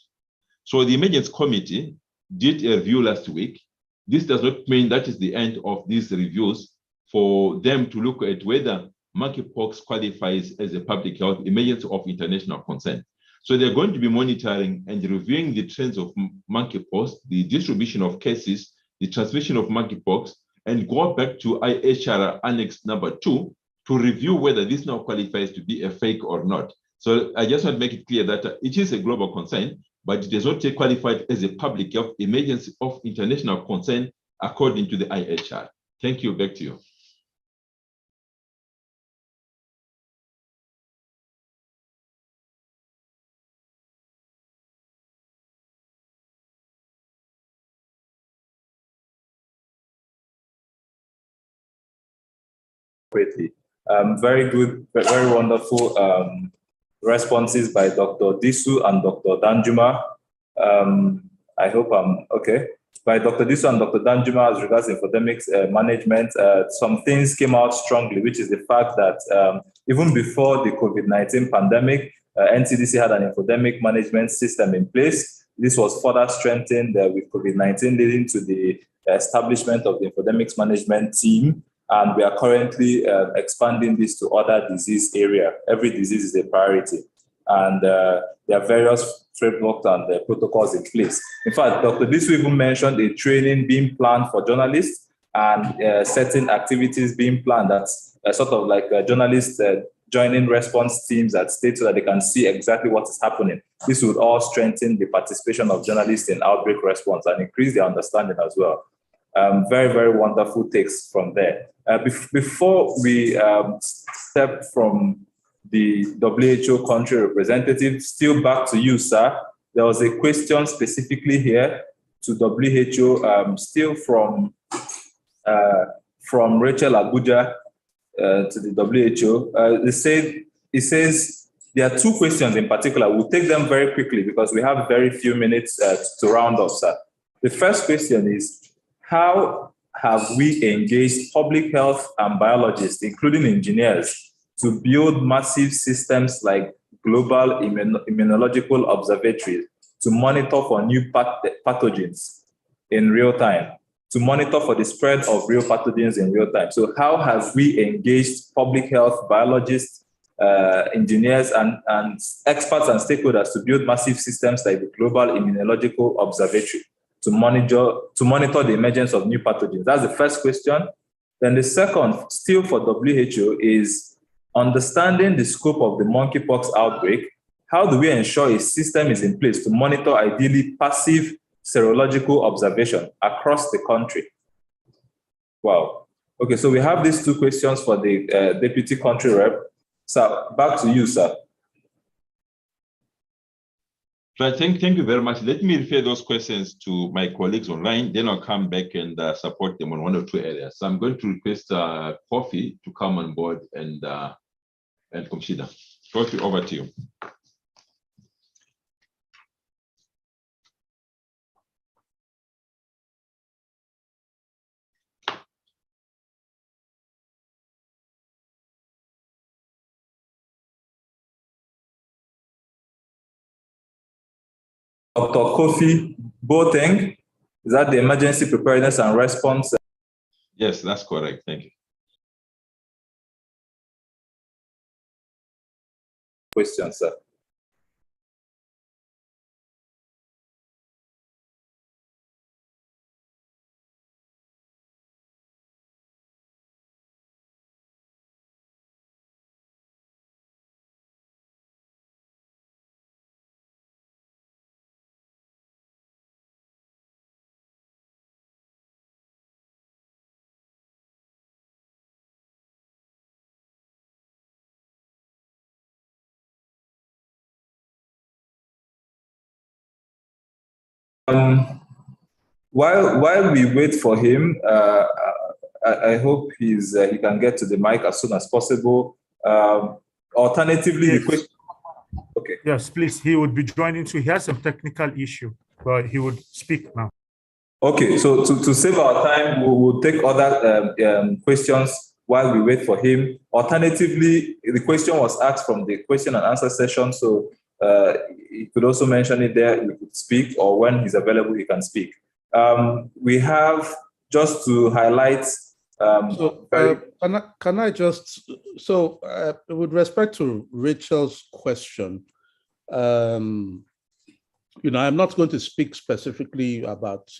So the emergency committee did a review last week. This does not mean that is the end of these reviews for them to look at whether monkeypox qualifies as a public health emergency of international concern. So they're going to be monitoring and reviewing the trends of monkeypox, the distribution of cases, the transmission of monkeypox, and go back to IHR Annex number 2 to review whether this now qualifies to be a fake or not. So I just want to make it clear that it is a global concern, but it does not take qualified as a public health emergency of international concern according to the IHR. Thank you. Back to you. Very good, very wonderful responses by Dr. Disu and Dr. Danjuma. I hope I'm okay. By Dr. Disu and Dr. Danjuma as regards infodemics management, some things came out strongly, which is the fact that even before the COVID-19 pandemic, NCDC had an infodemic management system in place. This was further strengthened with COVID-19, leading to the establishment of the infodemics management team. And we are currently expanding this to other disease areas. Every disease is a priority. And there are various frameworks and protocols in place. In fact, Dr. Disu even mentioned a training being planned for journalists and certain activities being planned. That's sort of like journalists joining response teams at state so that they can see exactly what is happening. This would all strengthen the participation of journalists in outbreak response and increase their understanding as well. Very, very wonderful takes from there. Before we step from the WHO country representative, still back to you, sir. There was a question specifically here to WHO, still from Rachel Abuja. to the WHO. It says there are two questions in particular. We'll take them very quickly because we have very few minutes to round off, sir. The first question is, how have we engaged public health and biologists, including engineers, to build massive systems like global immunological observatories to monitor for new pathogens in real time, to monitor for the spread of real pathogens in real time? So how have we engaged public health, biologists, engineers, and experts and stakeholders to build massive systems like the Global Immunological Observatory to monitor the emergence of new pathogens? That's the first question. Then the second, still for WHO, is understanding the scope of the monkeypox outbreak. How do we ensure a system is in place to monitor ideally passive serological observation across the country? Wow. Okay, so we have these two questions for the Deputy Country Rep. So back to you, sir. So thank you very much. Let me refer those questions to my colleagues online, then I'll come back and support them on one or two areas. So I'm going to request Kofi to come on board and consider. Kofi, over to you. Dr. Kofi Boateng, is that the Emergency Preparedness and Response? Yes, that's correct. Thank you. Question, sir. While we wait for him, I hope he can get to the mic as soon as possible. Alternatively, yes. the question. Okay. Yes, please. He would be joining. So he has some technical issue, but he would speak now. Okay. So to save our time, we will take other questions while we wait for him. Alternatively, the question was asked from the question and answer session, so he could also mention it there. He could speak, or when he's available, he can speak. We have, just to highlight. Can I just, with respect to Rachel's question, I'm not going to speak specifically about,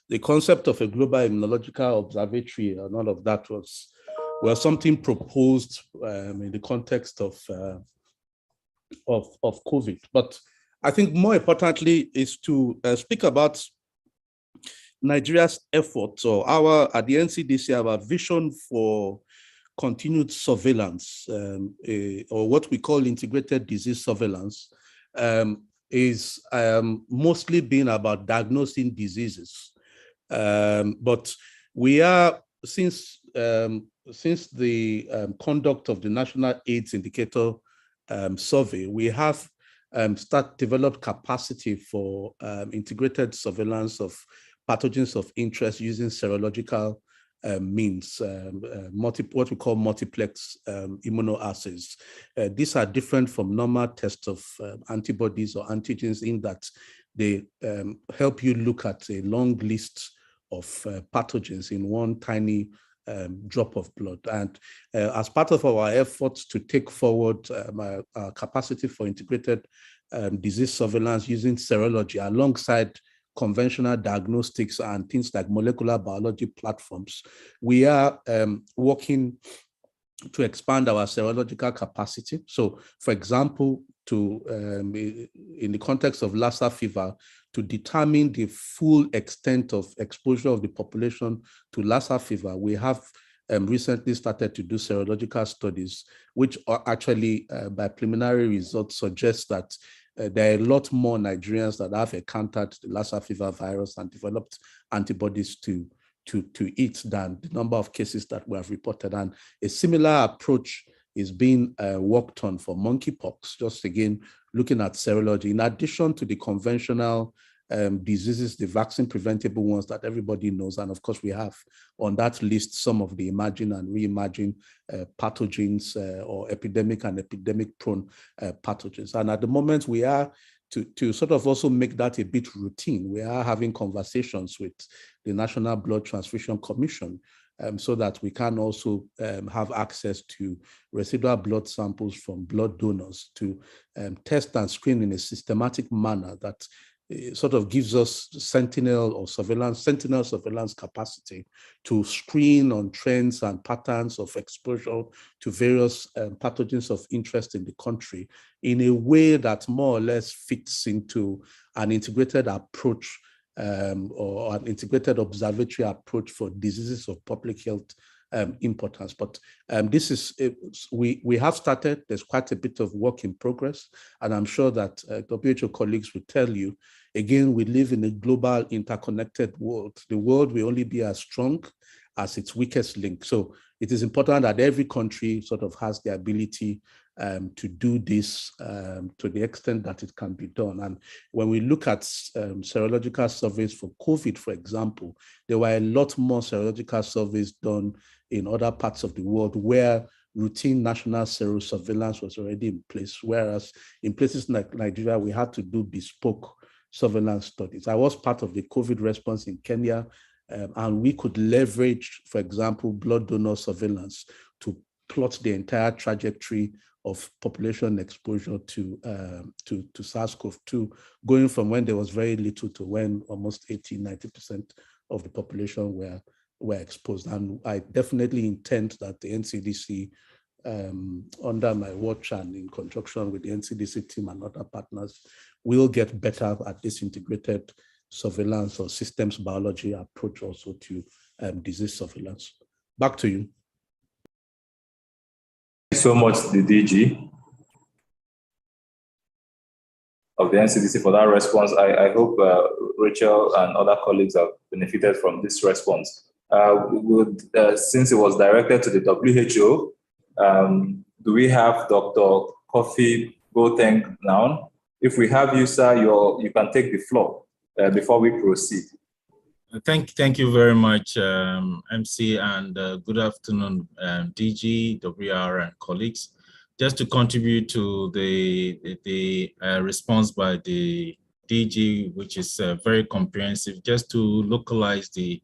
the concept of a global immunological observatory and all of that was something proposed in the context of COVID. But I think more importantly is to speak about Nigeria's efforts, or at the NCDC, our vision for continued surveillance, or what we call integrated disease surveillance, is mostly been about diagnosing diseases. But we are, since the conduct of the National AIDS Indicator survey, we have developed capacity for integrated surveillance of pathogens of interest using serological means, what we call multiplex immunoassays. These are different from normal tests of antibodies or antigens in that they help you look at a long list of pathogens in one tiny drop of blood. And as part of our efforts to take forward our capacity for integrated disease surveillance using serology alongside conventional diagnostics and things like molecular biology platforms, we are working to expand our serological capacity. So, for example, in the context of Lassa fever, to determine the full extent of exposure of the population to Lassa fever, we have recently started to do serological studies, which are actually, by preliminary results, suggest that there are a lot more Nigerians that have encountered the Lassa fever virus and developed antibodies to to it than the number of cases that we have reported. And a similar approach is being worked on for monkeypox, just again, looking at serology, in addition to the conventional diseases, the vaccine preventable ones that everybody knows. And of course, we have on that list some of the emerging and reimagined pathogens or epidemic and epidemic prone pathogens. And at the moment, we are to sort of also make that a bit routine. We are having conversations with the National Blood Transfusion Commission so that we can also have access to residual blood samples from blood donors to test and screen in a systematic manner that sort of gives us sentinel surveillance capacity to screen on trends and patterns of exposure to various pathogens of interest in the country in a way that more or less fits into an integrated approach or an integrated observatory approach for diseases of public health importance. But this is, we have started, there's quite a bit of work in progress, and I'm sure that WHO colleagues will tell you, again, we live in a global interconnected world. The world will only be as strong as its weakest link. So it is important that every country sort of has the ability to do this to the extent that it can be done. And when we look at serological surveys for COVID, for example, there were a lot more serological surveys done in other parts of the world where routine national serosurveillance was already in place, whereas in places like Nigeria, we had to do bespoke surveillance studies. I was part of the COVID response in Kenya, and we could leverage, for example, blood donor surveillance to plot the entire trajectory of population exposure to SARS-CoV-2, going from when there was very little to when almost 80–90% of the population were exposed. And I definitely intend that the NCDC, under my watch and in conjunction with the NCDC team and other partners, will get better at this integrated surveillance or systems biology approach also to disease surveillance. Back to you. Thank you so much, the DG of the NCDC, for that response. I hope Rachel and other colleagues have benefited from this response. Since it was directed to the WHO, do we have Dr. Kofi Boateng now? If we have you, sir, you can take the floor before we proceed. Thank you very much, MC, and good afternoon, DG, WR, and colleagues. Just to contribute to the response by the DG, which is very comprehensive, just to localize the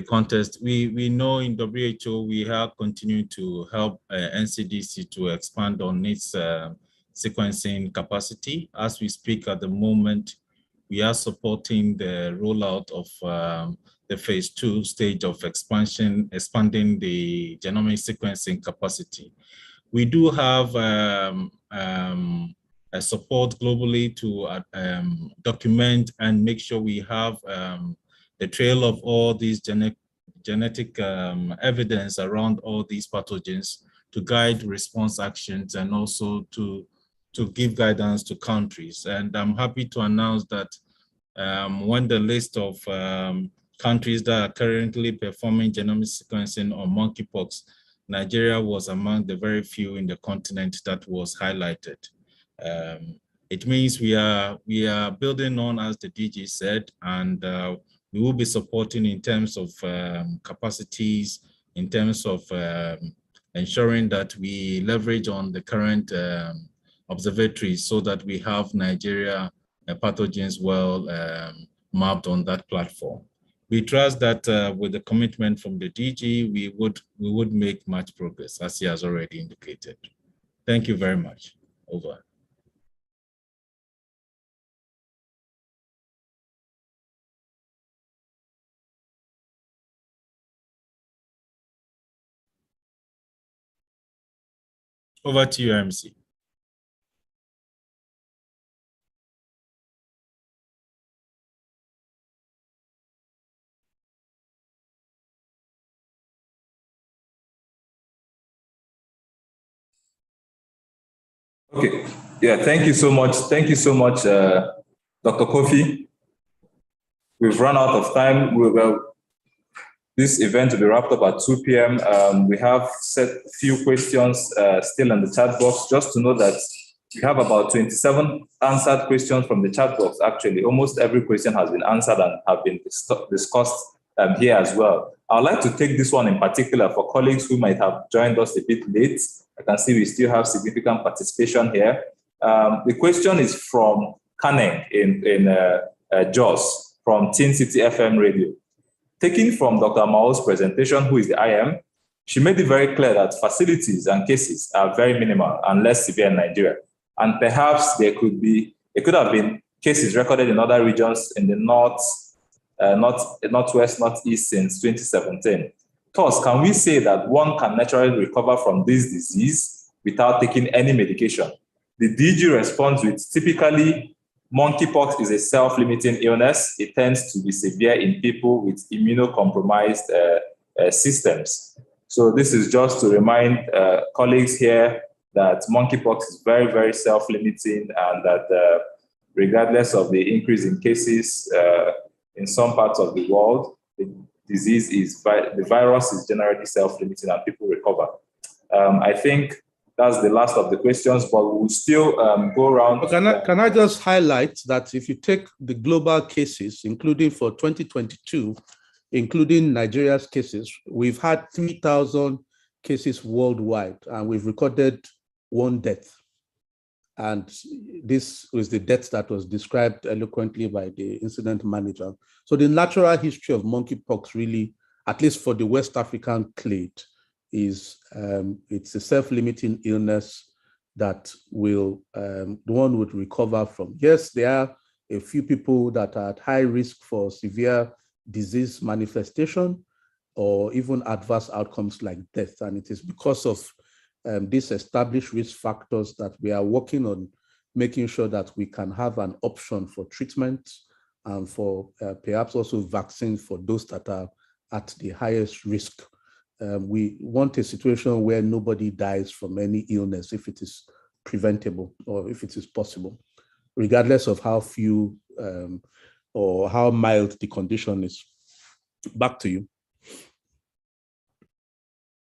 context. We know in WHO we have continued to help NCDC to expand on its sequencing capacity. As we speak at the moment, we are supporting the rollout of the phase 2 stage of expanding the genomic sequencing capacity. We do have a support globally to document and make sure we have the trail of all these genetic evidence around all these pathogens to guide response actions and also to give guidance to countries. And I'm happy to announce that when the list of countries that are currently performing genomic sequencing on monkeypox, Nigeria was among the very few in the continent that was highlighted. It means we are building on, as the DG said, and we will be supporting in terms of capacities, in terms of ensuring that we leverage on the current observatories so that we have Nigeria pathogens well mapped on that platform. We trust that with the commitment from the DG, we would make much progress, as he has already indicated. Thank you very much. Over. Over to you, MC. Okay. Yeah, thank you so much. Thank you so much, Dr. Kofi. We've run out of time. This event will be wrapped up at 2 p.m. We have set a few questions still in the chat box, just to know that we have about 27 answered questions from the chat box. Actually, almost every question has been answered and have been discussed here as well. I'd like to take this one in particular for colleagues who might have joined us a bit late. I can see we still have significant participation here. The question is from Kaneng in Jos, from Teen City FM Radio. Taking from Dr. Mao's presentation, who is the IM, she made it very clear that facilities and cases are very minimal and less severe in Nigeria. And perhaps it could have been cases recorded in other regions in the northwest, northeast since 2017. Thus, can we say that one can naturally recover from this disease without taking any medication? The DG responds with, typically, monkeypox is a self-limiting illness. It tends to be severe in people with immunocompromised systems. So this is just to remind colleagues here that monkeypox is very, very self-limiting, and that regardless of the increase in cases in some parts of the world, the virus is generally self-limiting and people recover. I think that's the last of the questions, but we'll still go around. Can I just highlight that if you take the global cases, including for 2022, including Nigeria's cases, we've had 3,000 cases worldwide, and we've recorded 1 death. And this was the death that was described eloquently by the incident manager. So the natural history of monkeypox really, at least for the West African clade, is it's a self-limiting illness that will one would recover from. Yes, there are a few people that are at high risk for severe disease manifestation or even adverse outcomes like death. And it is because of these established risk factors that we are working on making sure that we can have an option for treatment and for perhaps also vaccines for those that are at the highest risk. We want a situation where nobody dies from any illness if it is preventable or if it is possible, regardless of how few or how mild the condition is. Back to you.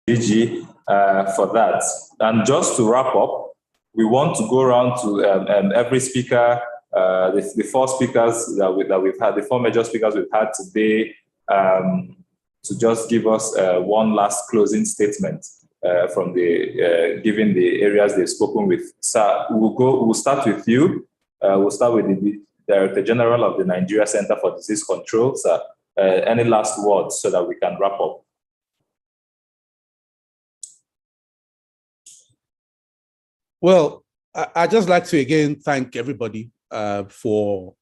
DG, for that. And just to wrap up, we want to go around to every speaker, the 4 speakers that we've had, the 4 major speakers we've had today, to just give us one last closing statement from given the areas they've spoken with. So we'll start with you. We'll start with the Director General of the Nigeria Center for Disease Control. So any last words so that we can wrap up? Well, I'd just like to again thank everybody for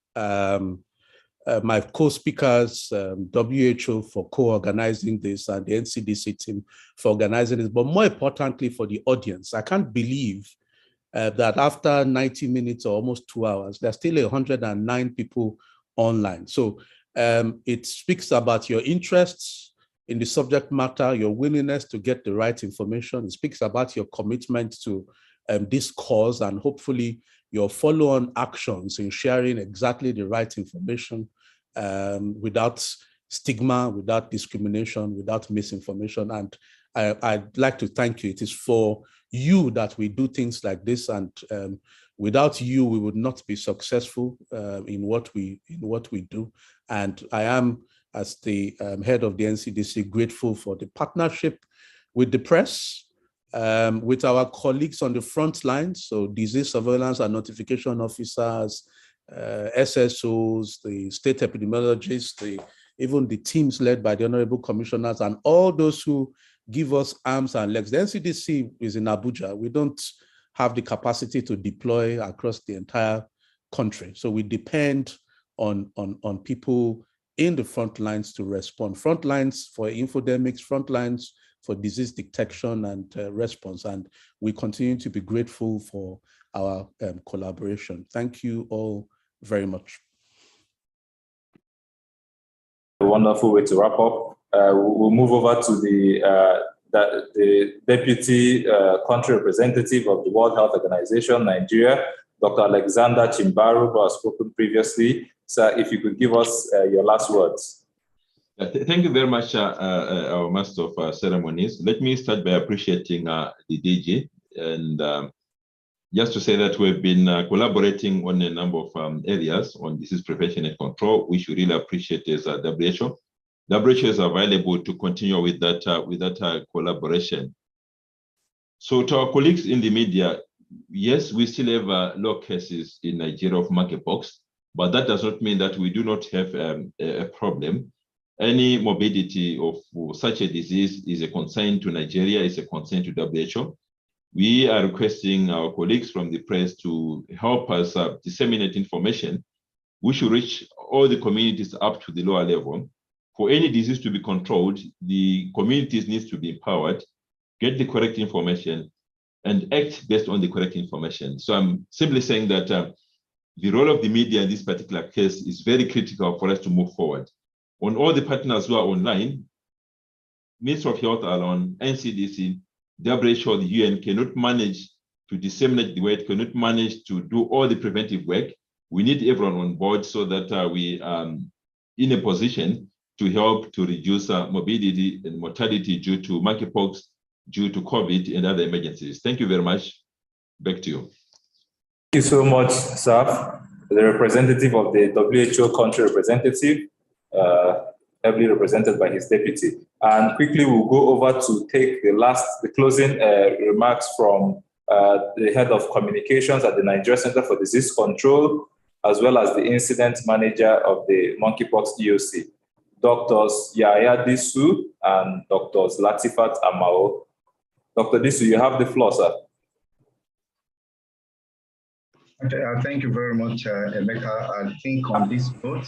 my co-speakers, WHO for co-organizing this, and the NCDC team for organizing this, but more importantly for the audience. I can't believe that after 90 minutes or almost 2 hours, there's still 109 people online. So it speaks about your interests in the subject matter, your willingness to get the right information. It speaks about your commitment to this cause, and hopefully your follow-on actions in sharing exactly the right information without stigma, without discrimination, without misinformation. And I'd like to thank you. It is for you that we do things like this, and without you, we would not be successful in what we do. And I am, as the head of the NCDC, grateful for the partnership with the press, with our colleagues on the front lines, so disease surveillance and notification officers, SSOs, the state epidemiologists, even the teams led by the honorable commissioners, and all those who give us arms and legs. The NCDC is in Abuja. We don't have the capacity to deploy across the entire country. So we depend on people in the front lines to respond. Front lines for infodemics, front lines for disease detection and response. And we continue to be grateful for our collaboration. Thank you all very much. A wonderful way to wrap up. We'll move over to the Deputy Country Representative of the World Health Organization, Nigeria, Dr. Alexander Chimbaru, who has spoken previously. Sir, if you could give us your last words. Thank you very much, our Master of Ceremonies. Let me start by appreciating the DG, and just to say that we've been collaborating on a number of areas on disease prevention and control, which we really appreciate as WHO. WHO is available to continue with that collaboration. So to our colleagues in the media, yes, we still have low cases in Nigeria of monkeypox, but that does not mean that we do not have a problem. Any morbidity of such a disease is a concern to Nigeria, is a concern to WHO. We are requesting our colleagues from the press to help us disseminate information. We should reach all the communities up to the lower level. For any disease to be controlled, the communities need to be empowered, get the correct information, and act based on the correct information. So I'm simply saying that the role of the media in this particular case is very critical for us to move forward. On all the partners who are online, Ministry of Health alone, NCDC, WHO, the UN cannot manage to disseminate the word, cannot manage to do all the preventive work. We need everyone on board so that we are in a position to help to reduce morbidity and mortality due to monkeypox, due to COVID and other emergencies. Thank you very much. Back to you. Thank you so much, Saf, the representative of the WHO country representative, heavily represented by his deputy. And quickly we'll go over to take the closing remarks from the head of communications at the Nigeria Center for Disease Control, as well as the incident manager of the Monkeypox EOC, Drs. Yaya Disu and Drs. Latifat Amao. Dr. Disu, you have the floor, sir. Okay, thank you very much, Emeka. I think on this note,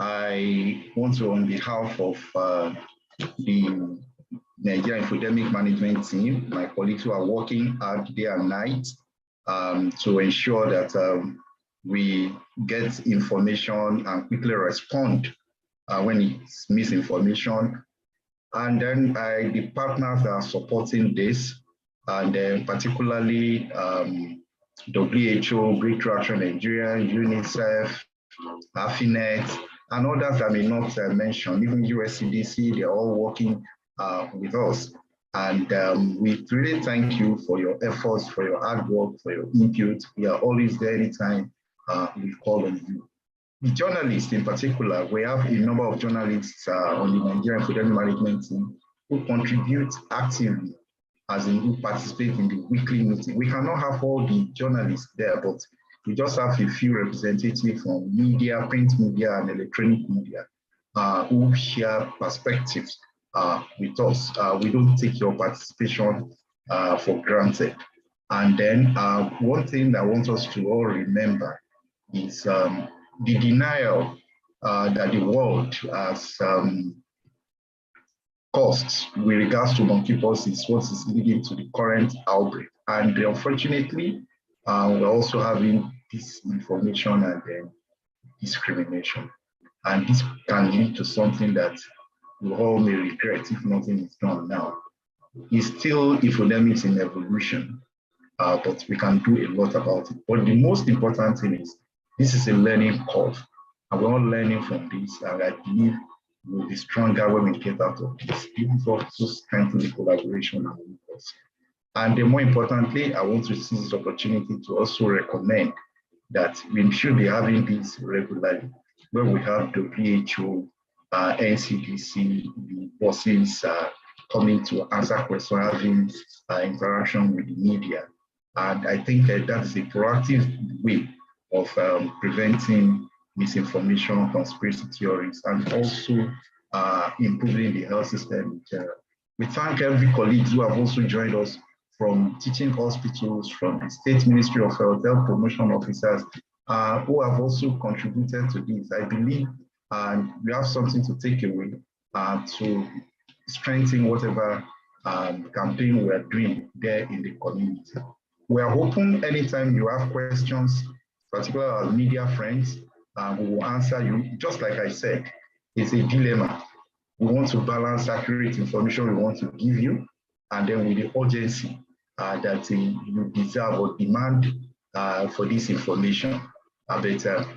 I want to, on behalf of the Nigeria Infodemic Management Team, my colleagues who are working hard day and night to ensure that we get information and quickly respond when it's misinformation. And then the partners that are supporting this, and then particularly WHO, Breakthrough Action Nigeria, UNICEF, Afinet, and others that may not mention, even USCDC, they're all working with us. And we really thank you for your efforts, for your hard work, for your input. We are always there anytime we call on you. The journalists in particular, we have a number of journalists on the Nigerian Epidemic Management Team who contribute actively, as in who participate in the weekly meeting. We cannot have all the journalists there, but we just have a few representatives from media, print media, and electronic media who share perspectives with us. We don't take your participation for granted. And then one thing that I want us to all remember is the denial that the world has caused with regards to monkeypox is what is leading to the current outbreak. And unfortunately, we're also having disinformation and discrimination. And this can lead to something that we all may regret if nothing is done now. It's still infodemics in evolution, but we can do a lot about it. But the most important thing is this is a learning curve, and we're all learning from this, and I believe we'll be stronger when we get out of this. Even for to strengthen the collaboration among us. And then more importantly, I want to seize this opportunity to also recommend that we should be having this regularly, where we have the WHO, NCDC, the bosses coming to answer questions, having interaction with the media. And I think that's a proactive way of preventing misinformation, conspiracy theories, and also improving the health system. We thank every colleague who have also joined us from teaching hospitals, from the State Ministry of Health, Health Promotion Officers, who have also contributed to this. I believe we have something to take away to strengthen whatever campaign we are doing there in the community. We are open anytime you have questions, particularly our media friends, we will answer you. Just like I said, it's a dilemma. We want to balance accurate information we want to give you, and then with the urgency that you deserve or demand for this information. But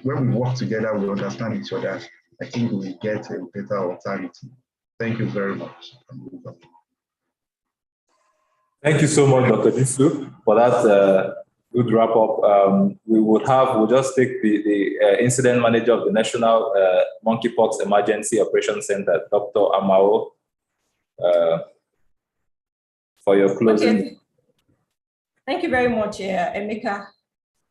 when we work together, we understand each other, I think we will get a better alternative. Thank you very much. Thank you so much, Dr. Disu, for that good wrap up. We'll just take the incident manager of the National Monkeypox Emergency Operations Center, Dr. Amao, for your closing. Okay. Thank you very much, Emeka.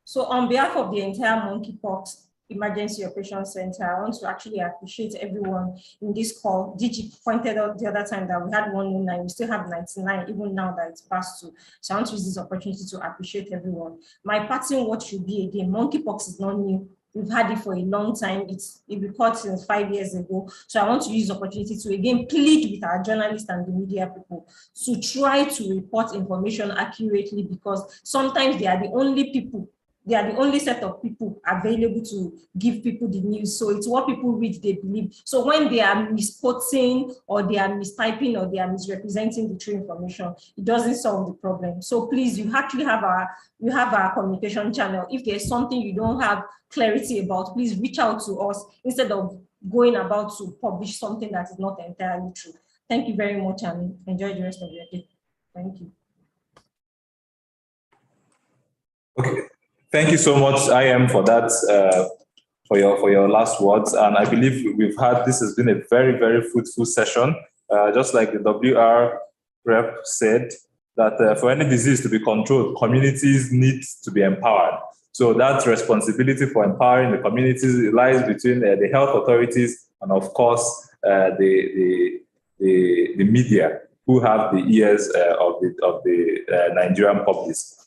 So on behalf of the entire Monkeypox Emergency Operations Center, I want to actually appreciate everyone in this call. DG pointed out the other time that we had 109, we still have 99, even now that it's past 2. So I want to use this opportunity to appreciate everyone. My parting word should be, again, monkeypox is not new. We've had it for a long time. It occurred since 5 years ago. So I want to use the opportunity to again plead with our journalists and the media people to try to report information accurately, because sometimes they are the only people, they are the only set of people available to give people the news. So it's what people read, they believe. So when they are misquoting or they are mistyping or they are misrepresenting the true information, it doesn't solve the problem. So please, you actually have our communication channel. If there's something you don't have clarity about, please reach out to us instead of going about to publish something that is not entirely true. Thank you very much and enjoy the rest of your day. Thank you. Okay. Thank you so much, IM, for that, for your last words. And I believe this has been a very, very fruitful session. Just like the WR rep said, that for any disease to be controlled, communities need to be empowered. So that responsibility for empowering the communities lies between the health authorities and, of course, the media, who have the ears of the Nigerian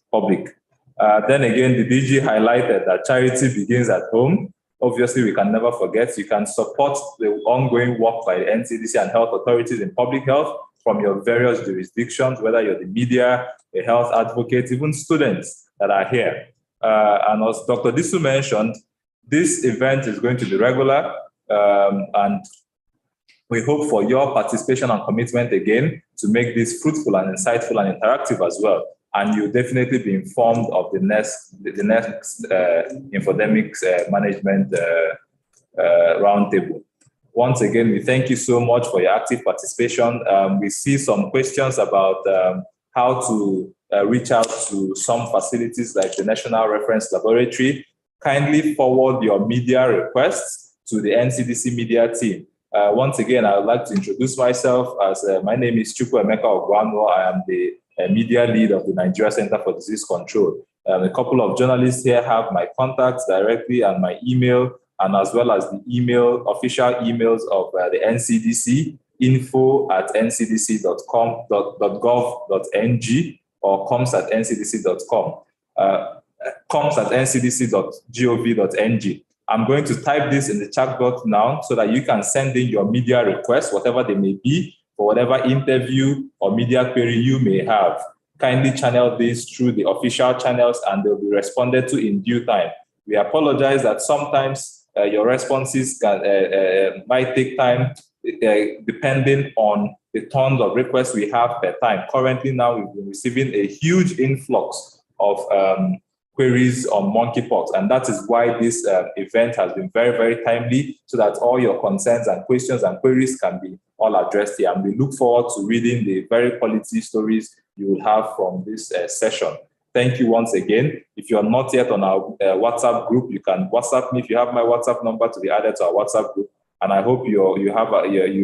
public. Then again, the DG highlighted that charity begins at home. Obviously, we can never forget, you can support the ongoing work by the NCDC and health authorities in public health from your various jurisdictions, whether you're the media, the health advocates, even students that are here. And as Dr. Disu mentioned, this event is going to be regular, and we hope for your participation and commitment again to make this fruitful and insightful and interactive as well. And you'll definitely be informed of the next Infodemics management roundtable. Once again, we thank you so much for your active participation. We see some questions about how to reach out to some facilities like the National Reference Laboratory. Kindly forward your media requests to the NCDC media team. Once again, I would like to introduce myself as my name is Chukwuemeka Ogwano. I am the media lead of the Nigeria Center for Disease Control. A couple of journalists here have my contacts directly and my email, and as well as the official emails of the NCDC, info@ncdc.gov.ng or comms@ncdc.com, comms@ncdc.gov.ng. I'm going to type this in the chat box now so that you can send in your media requests, whatever they may be, for whatever interview or media query you may have. Kindly channel this through the official channels and they'll be responded to in due time. We apologize that sometimes your responses might take time depending on the tons of requests we have per time. Currently now we've been receiving a huge influx of queries on monkeypox, and that is why this event has been very, very timely, so that all your concerns and questions and queries can be all addressed here. And we look forward to reading the very quality stories you will have from this session. Thank you once again. If you're not yet on our WhatsApp group, you can WhatsApp me. If you have my WhatsApp number, to be added to our WhatsApp group. And I hope you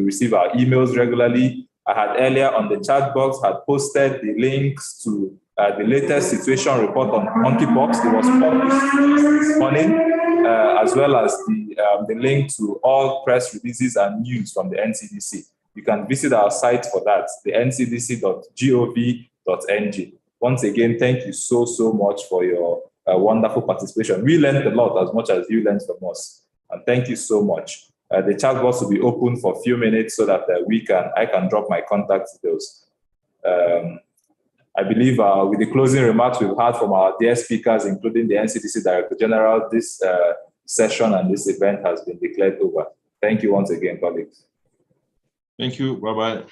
receive our emails regularly. I had earlier on the chat box had posted the links to the latest situation report on monkeypox. It was published this morning, as well as the link to all press releases and news from the NCDC. You can visit our site for that, the ncdc.gov.ng. Once again, thank you so, so much for your wonderful participation. We learned a lot as much as you learned from us. And thank you so much. The chat box will be open for a few minutes so that I can drop my contact details. I believe with the closing remarks we've had from our dear speakers, including the NCDC Director General, this session and this event has been declared over. Thank you once again, colleagues. Thank you. Bye-bye.